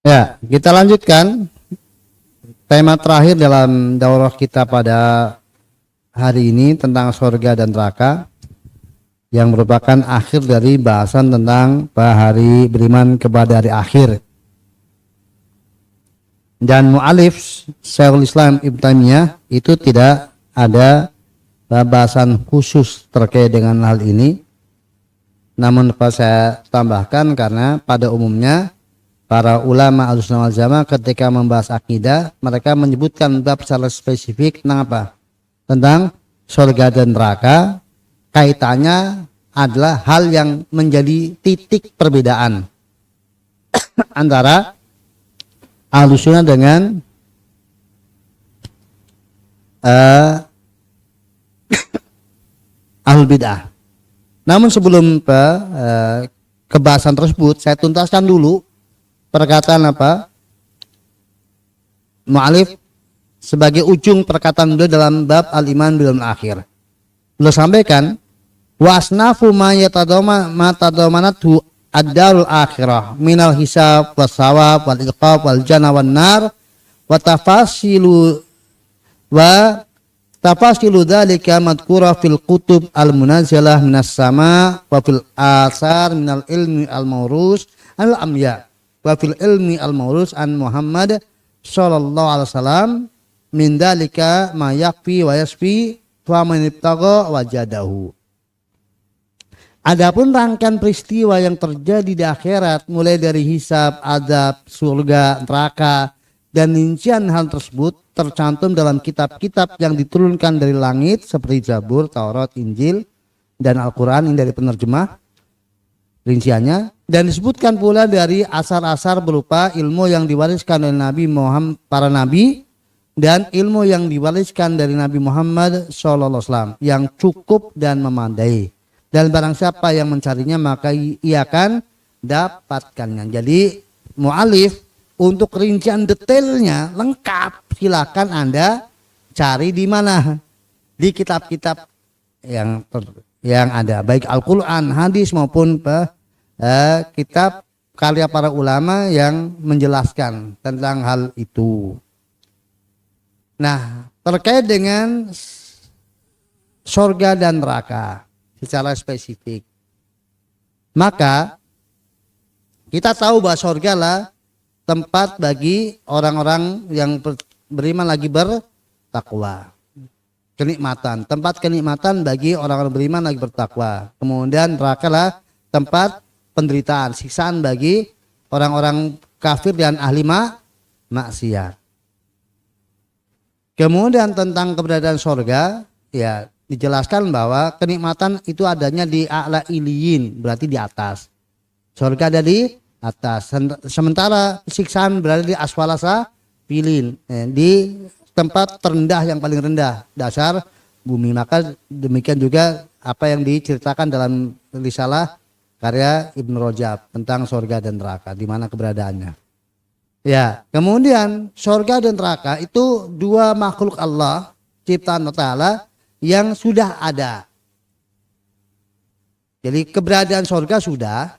Ya, kita lanjutkan tema terakhir dalam daurah kita pada hari ini tentang surga dan neraka, yang merupakan akhir dari bahasan tentang hari beriman kepada hari akhir. Dan mu'alif Syekhul Islam Ibnu Taimiyah itu tidak ada bahasan khusus terkait dengan hal ini. Namun saya tambahkan karena pada umumnya para ulama Ahlussunnah wal Jamaah ketika membahas akidah, mereka menyebutkan bab secara spesifik tentang apa? Tentang surga dan neraka. Kaitannya adalah hal yang menjadi titik perbedaan antara Ahlussunnah dengan Ahlul Bid'ah. Namun sebelum kebahasan tersebut, saya tuntaskan dulu perkataan mu'alif sebagai ujung perkataan beliau dalam bab al-iman bil akhir. Beliau sampaikan wasnafu ma tadamanatu ad-darul akhirah minal hisab was sawab wal iqab wal jannah wan nar wa tafasilu dzalika madhkura fil kutub al munazzalah minas sama wa fil asar minal ilmi al mawrus al amya wa fil ilmi al mawrus an Muhammad sallallahu alaihi wasallam min dzalika ma yakfi wa yasfi wa man ibtagha wajadahu. Adapun rangkaian peristiwa yang terjadi di akhirat mulai dari hisab, azab, surga, neraka dan rincian hal tersebut tercantum dalam kitab-kitab yang diturunkan dari langit seperti Zabur, Taurat, Injil dan Al-Qur'an ini dari penerjemah rinciannya, dan disebutkan pula dari asar-asar berupa ilmu yang diwariskan oleh Nabi Muhammad, para nabi, dan ilmu yang diwariskan dari Nabi Muhammad SAW yang cukup dan memadai. Dan barang siapa yang mencarinya maka ia akan dapatkannya. Jadi mu'alif untuk rincian detailnya lengkap silakan Anda cari di mana, di kitab-kitab yang ada, baik Al-Quran, hadis maupun kitab karya para ulama yang menjelaskan tentang hal itu. Nah, terkait dengan surga dan neraka secara spesifik, maka kita tahu bahwa surga lah tempat bagi orang-orang yang beriman lagi bertakwa, kenikmatan, tempat kenikmatan bagi orang-orang beriman lagi bertakwa. Kemudian neraka lah tempat penderitaan, siksaan bagi orang-orang kafir dan ahli maksiat. Kemudian tentang keberadaan surga, ya dijelaskan bahwa kenikmatan itu adanya di a'la iliyin, berarti di atas. Surga ada di atas, sementara siksaan berada di asfala safilin, di tempat terendah yang paling rendah, dasar bumi. Maka demikian juga apa yang diceritakan dalam risalah karya Ibnu Rajab tentang surga dan neraka, di mana keberadaannya. Ya, kemudian surga dan neraka itu dua makhluk Allah ciptaan Allah Ta'ala yang sudah ada. Jadi keberadaan surga sudah,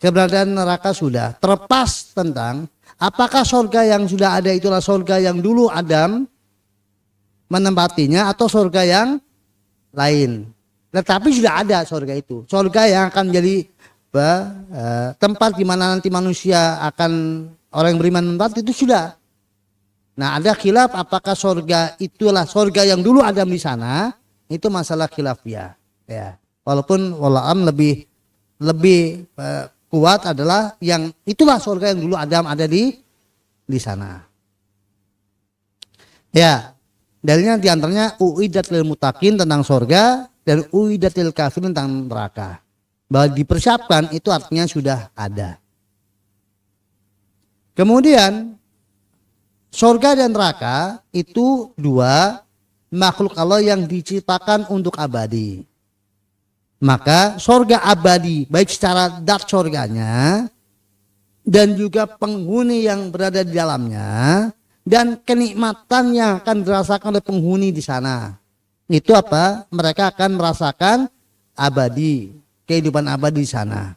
keberadaan neraka sudah. Terlepas tentang apakah surga yang sudah ada itulah surga yang dulu Adam menempatinya atau surga yang lain. Tetapi sudah ada surga itu. Surga yang akan menjadi tempat di mana nanti manusia akan, orang yang beriman menempati itu sudah. Nah, ada khilaf apakah surga itulah surga yang dulu Adam di sana, itu masalah khilafiyah. Ya. Walaupun wallahualam lebih kuat adalah yang itulah surga yang dulu Adam ada di sana. Ya, dalilnya diantaranya uiddat lil muttaqin tentang surga dan uiddat lil kafirin tentang neraka. Bahwa dipersiapkan itu artinya sudah ada. Kemudian surga dan neraka itu dua makhluk Allah yang diciptakan untuk abadi. Maka surga abadi baik secara dat surganya dan juga penghuni yang berada di dalamnya dan kenikmatan yang akan dirasakan oleh penghuni di sana. Itu apa? Mereka akan merasakan abadi, kehidupan abadi di sana.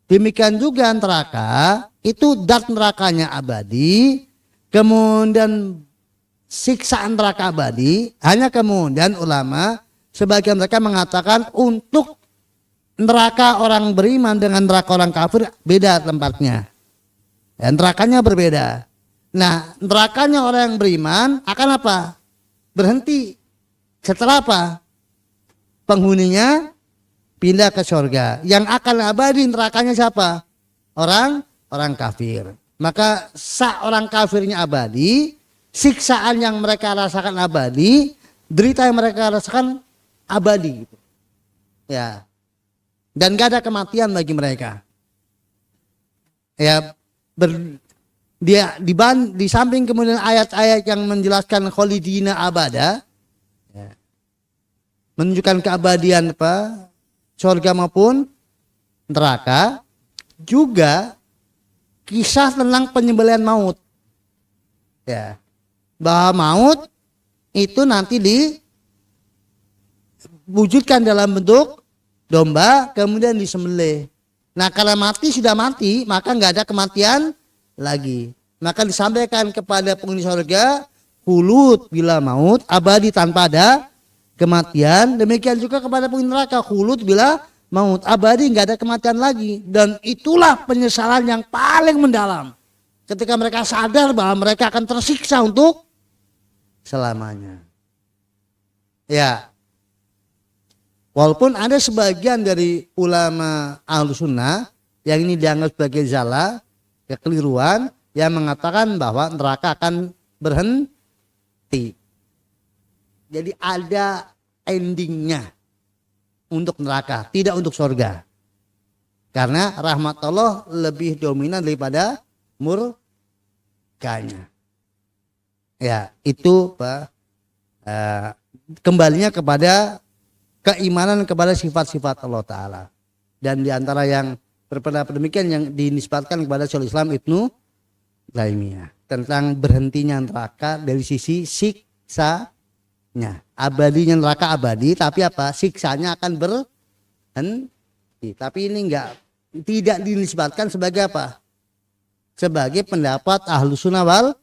Demikian juga neraka itu dat nerakanya abadi, kemudian siksaan neraka abadi. Hanya kemudian ulama sebagian mereka mengatakan untuk neraka orang beriman dengan neraka orang kafir beda tempatnya. Ya, nerakanya berbeda. Nah, nerakanya orang yang beriman akan apa? Berhenti. Setelah apa? Penghuninya pindah ke surga. Yang akan abadi nerakanya siapa? Orang kafir. Maka orang kafirnya abadi, siksaan yang mereka rasakan abadi, derita yang mereka rasakan abadi. Ya. Dan gak ada kematian bagi mereka. Ya, di samping kemudian ayat-ayat yang menjelaskan kholidina abada, ya, menunjukkan keabadian surga maupun neraka, juga kisah tentang penyembelihan maut. Ya, bahwa maut itu nanti diwujudkan dalam bentuk domba kemudian disembelih. Nah, kalau mati sudah mati, maka nggak ada kematian lagi. Maka disampaikan kepada penghuni surga, khulud bila maut, abadi tanpa ada kematian. Demikian juga kepada penghuni neraka, khulud bila maut, abadi nggak ada kematian lagi. Dan itulah penyesalan yang paling mendalam. Ketika mereka sadar bahwa mereka akan tersiksa untuk selamanya. Ya. Walaupun ada sebagian dari ulama Ahlussunnah yang ini dianggap sebagai zala, kekeliruan, yang mengatakan bahwa neraka akan berhenti. Jadi ada endingnya untuk neraka, tidak untuk surga. Karena rahmat Allah lebih dominan daripada murkanya. Ya, itu kembalinya kepada keimanan kepada sifat-sifat Allah Ta'ala. Dan diantara yang berpendapat demikian yang dinisbatkan kepada Syekhul Islam Ibnu Taimiyah tentang berhentinya neraka dari sisi siksanya. Abadinya neraka abadi, tapi apa? Siksanya akan berhenti. Tapi ini tidak dinisbatkan sebagai apa? Sebagai pendapat Ahlussunnah wal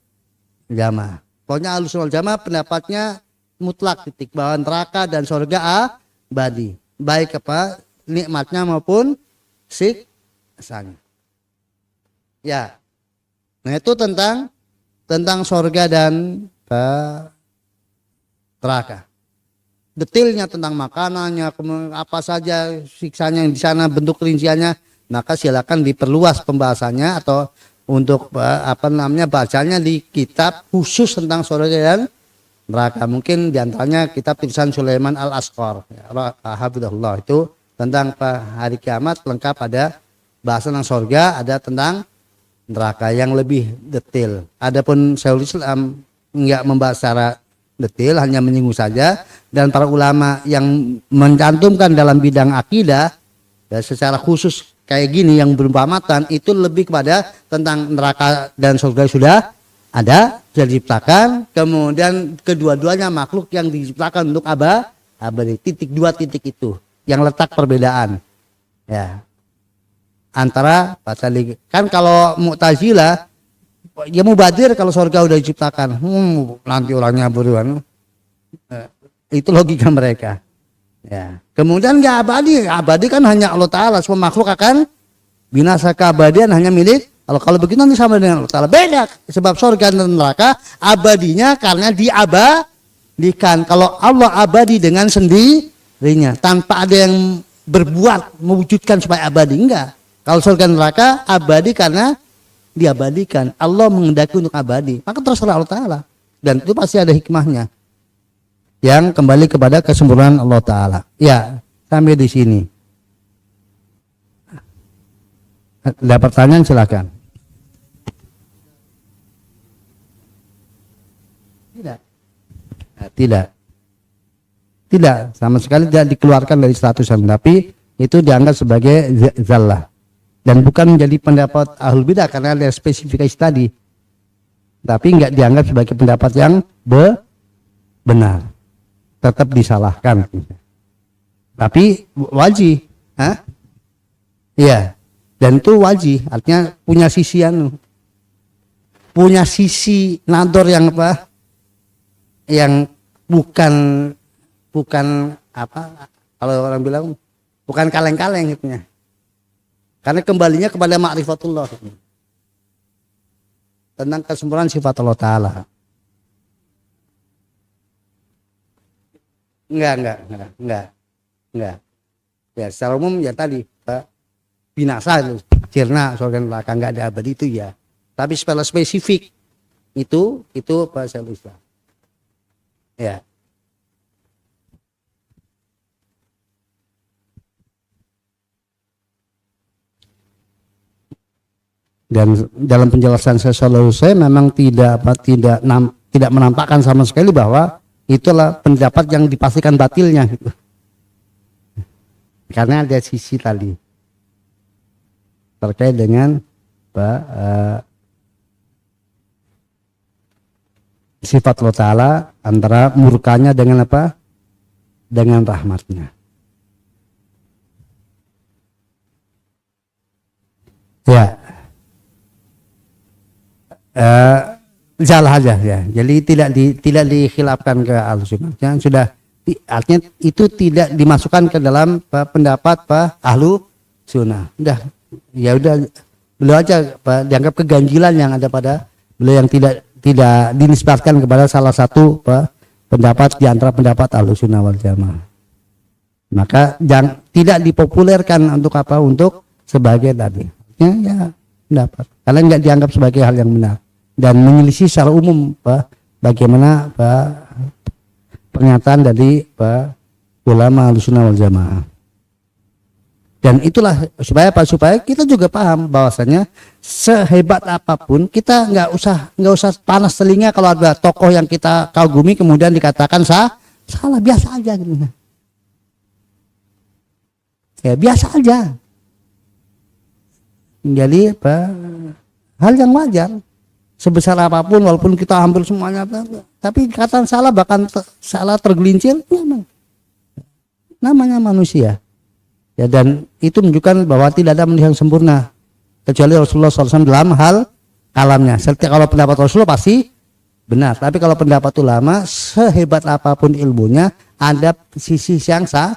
Jamaah. Pokoknya Ahlussunnah wal Jamaah pendapatnya mutlak titik, bahwa neraka dan surga abadi, baik nikmatnya maupun siksanya. Ya, nah itu tentang surga dan neraka. Detailnya tentang makanannya, apa saja siksanya yang di sana, bentuk rinciannya, maka silakan diperluas pembahasannya atau untuk bacanya di kitab khusus tentang surga dan neraka. Mungkin diantaranya kitab tulisan Sulaiman Al-Asqar, hafizahullah, itu tentang hari kiamat lengkap, ada bahasan tentang surga, ada tentang neraka yang lebih detail. Adapun Syekhul Islam enggak membahas secara detail, hanya menyinggung saja. Dan para ulama yang mencantumkan dalam bidang akidah ya, secara khusus kayak gini yang berumpamatan, itu lebih kepada tentang neraka dan surga sudah ada, sudah diciptakan, kemudian kedua-duanya makhluk yang diciptakan untuk abadi. Dua titik itu yang letak perbedaan ya antara kan kalau Mu'tazilah ya mubadir kalau surga udah diciptakan, nanti orangnya beruan, itu logika mereka ya. Kemudian nggak abadi kan hanya Allah Ta'ala, semua makhluk akan binasa, keabadian hanya milik kalau begitu nanti sama dengan Allah Ta'ala. Beda, sebab surga dan neraka abadinya karena diabadikan. Kalau Allah abadi dengan sendirinya, tanpa ada yang berbuat mewujudkan supaya abadi, enggak. Kalau surga dan neraka abadi karena diabadikan. Allah menghendaki untuk abadi, maka terserah Allah Ta'ala. Dan itu pasti ada hikmahnya yang kembali kepada kesempurnaan Allah Ta'ala. Ya, sampai di sini. Ada pertanyaan silakan. Tidak, sama sekali tidak dikeluarkan dari statusan, tapi itu dianggap sebagai zallah dan bukan menjadi pendapat ahlul bidah karena ada spesifikasi tadi, tapi enggak dianggap sebagai pendapat yang benar, tetap disalahkan, tapi wajib, ya. Dan itu wajib, artinya punya sisi nador yang apa? Yang bukan apa? Kalau orang bilang bukan kaleng-kaleng gitu ya. Karena kembalinya kepada ma'rifatullah. Tentang kesempurnaan sifat Allah Ta'ala. Enggak. Ya secara umum ya tadi binasa itu, sirna, surga neraka, enggak ada abadi itu ya. Tapi secara spesifik itu bahasa Islam. Ya. Dan dalam penjelasan saya memang tidak menampakkan sama sekali bahwa itulah pendapat yang dipastikan batilnya gitu. Karena ada sisi tadi terkait dengan sifat Allah Ta'ala antara murkanya dengan apa? Dengan rahmatnya. Ya. Salah aja ya. Jadi tidak dikhilafkan ke Ahlussunnah. Sudah artinya itu tidak dimasukkan ke dalam pendapat Ahlu Sunnah. Udah beliau aja dianggap keganjilan yang ada pada beliau yang tidak dinisbatkan kepada salah satu pendapat di antara pendapat Ahlu Sunnah wal Jamaah. Maka tidak dipopulerkan untuk apa? Untuk sebagai tadi. Ya pendapat. Karena nggak dianggap sebagai hal yang benar dan menyelisih secara umum bagaimana pernyataan dari ulama Ahlussunnah wal Jamaah. Dan itulah supaya kita juga paham bahwasanya sehebat apapun kita nggak usah panas telinga kalau ada tokoh yang kita kagumi kemudian dikatakan salah, biasa aja gitu. Ya biasa aja. Jadi hal yang wajar sebesar apapun walaupun kita hampir semuanya tapi kata salah bahkan salah tergelincir namanya manusia ya, dan itu menunjukkan bahwa tidak ada manusia yang sempurna kecuali Rasulullah SAW dalam hal kalamnya. Setiap kalau pendapat Rasulullah pasti benar, tapi kalau pendapat ulama sehebat apapun ilmunya ada sisi yang salah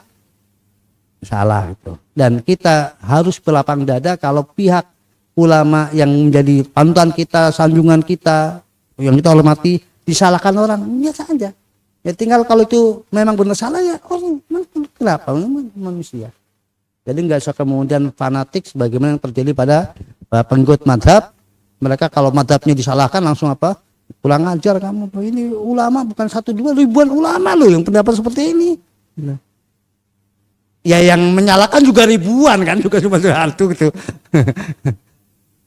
gitu. Dan kita harus berlapang dada kalau pihak ulama yang menjadi panutan kita, sanjungan kita, yang kita hormati disalahkan orang, biasa aja. Ya tinggal kalau itu memang benar salah ya orang kenapa manusia. Jadi nggak usah kemudian fanatik sebagaimana yang terjadi pada pengikut madhab. Mereka kalau madhabnya disalahkan langsung apa? Kurang ajar kamu. Ini ulama bukan 1, 2, ribuan ulama loh yang pendapat seperti ini. Ya yang menyalahkan juga ribuan kan, juga cuma satu gitu.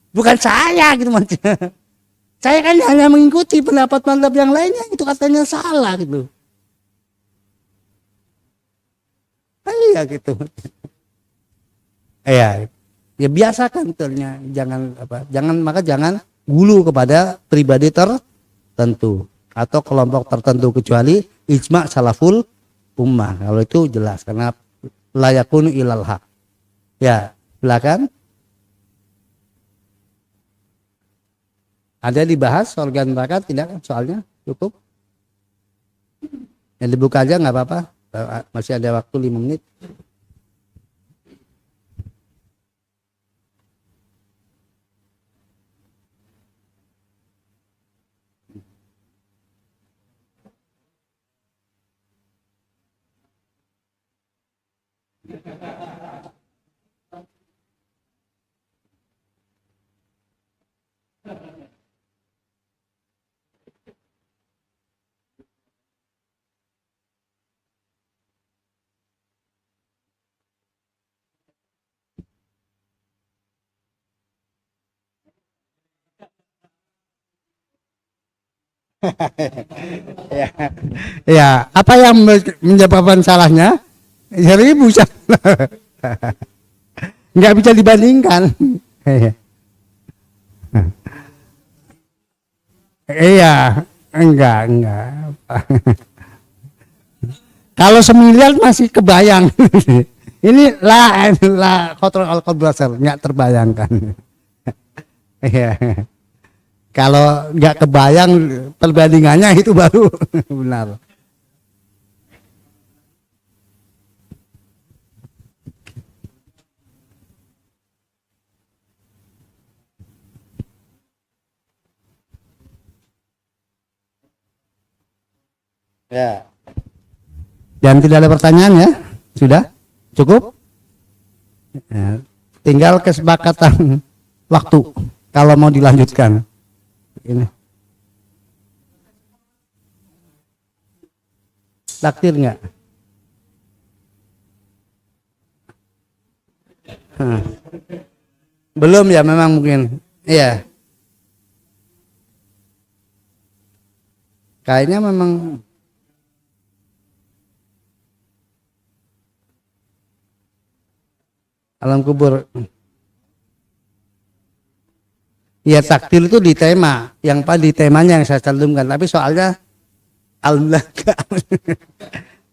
Bukan saya gitu maksudnya. Saya kan hanya mengikuti pendapat madhab yang lainnya, itu katanya salah gitu. Iya gitu. Ya biasakan ternyata jangan gulu kepada pribadi tertentu atau kelompok tertentu kecuali ijma salaful ummah. Kalau itu jelas karena layakun ilal haq. Ya, silakan. Ada dibahas organ neraka tidak kan soalnya cukup? Yang dibuka aja nggak apa-apa. Masih ada waktu 5 menit. Ya, apa yang menyebabkan salahnya? Ya ribu salah. Nggak bisa dibandingkan. Iya, enggak. Kalau semiliar masih kebayang. Ini la kontrol al-qalb basar, nggak terbayangkan. Iya. Kalau nggak kebayang perbandingannya itu baru benar. Ya. Dan tidak ada pertanyaan ya? Sudah? Cukup? Ya. Tinggal kesepakatan waktu kalau mau dilanjutkan. Ini. Takdir nggak? Belum ya memang mungkin. Iya. Kayaknya memang alam kubur. Ya takdir itu di tema, yang pas di temanya yang saya cantumkan. Tapi soalnya alhamdulillah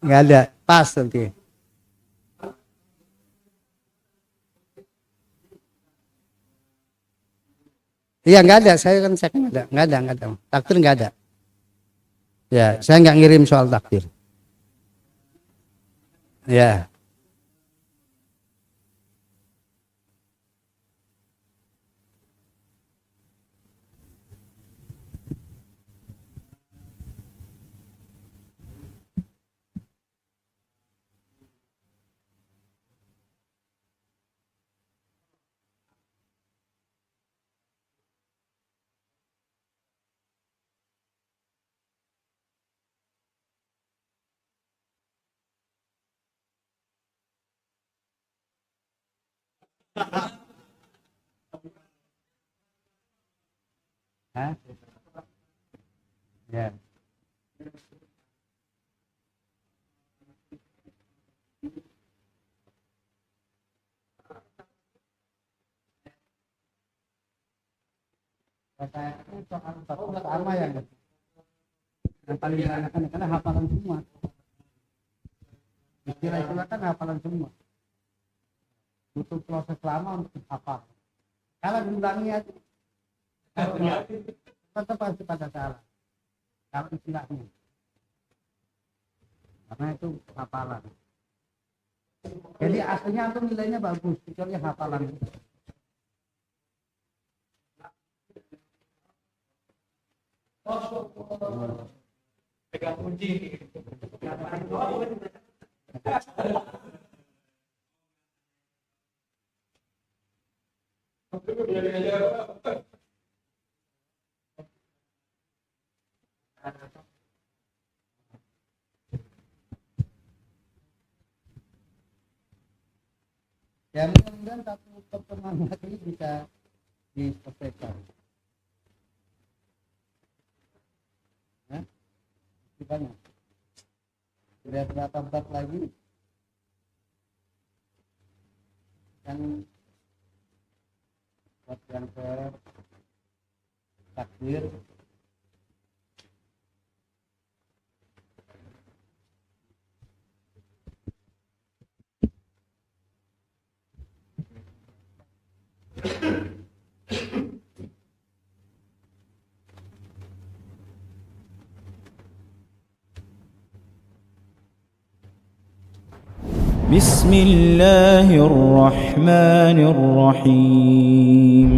nggak ada, pas nanti. Iya nggak ada, saya kan cek nggak ada. Takdir nggak ada. Ya, saya nggak ngirim soal takdir. Ya. Hah? Ya. Kata soal pertama yang paling dilakukan karena hafalan semua. Istilah-istilah kan hafalan semua. Butuh proses lama untuk hafal. Kalau diulangi aja, tetap pasti pada salah. Kalau istilahnya, karena itu hafalan. Jadi aslinya itu nilainya bagus, kecuali hafalan. Pegang kunci. Ya mudah-mudahan satu pertemuan ini bisa diselesaikan. Ya, banyak. Sudah berapa bab lagi? Yang bab yang ke takdir. بسم الله الرحمن الرحيم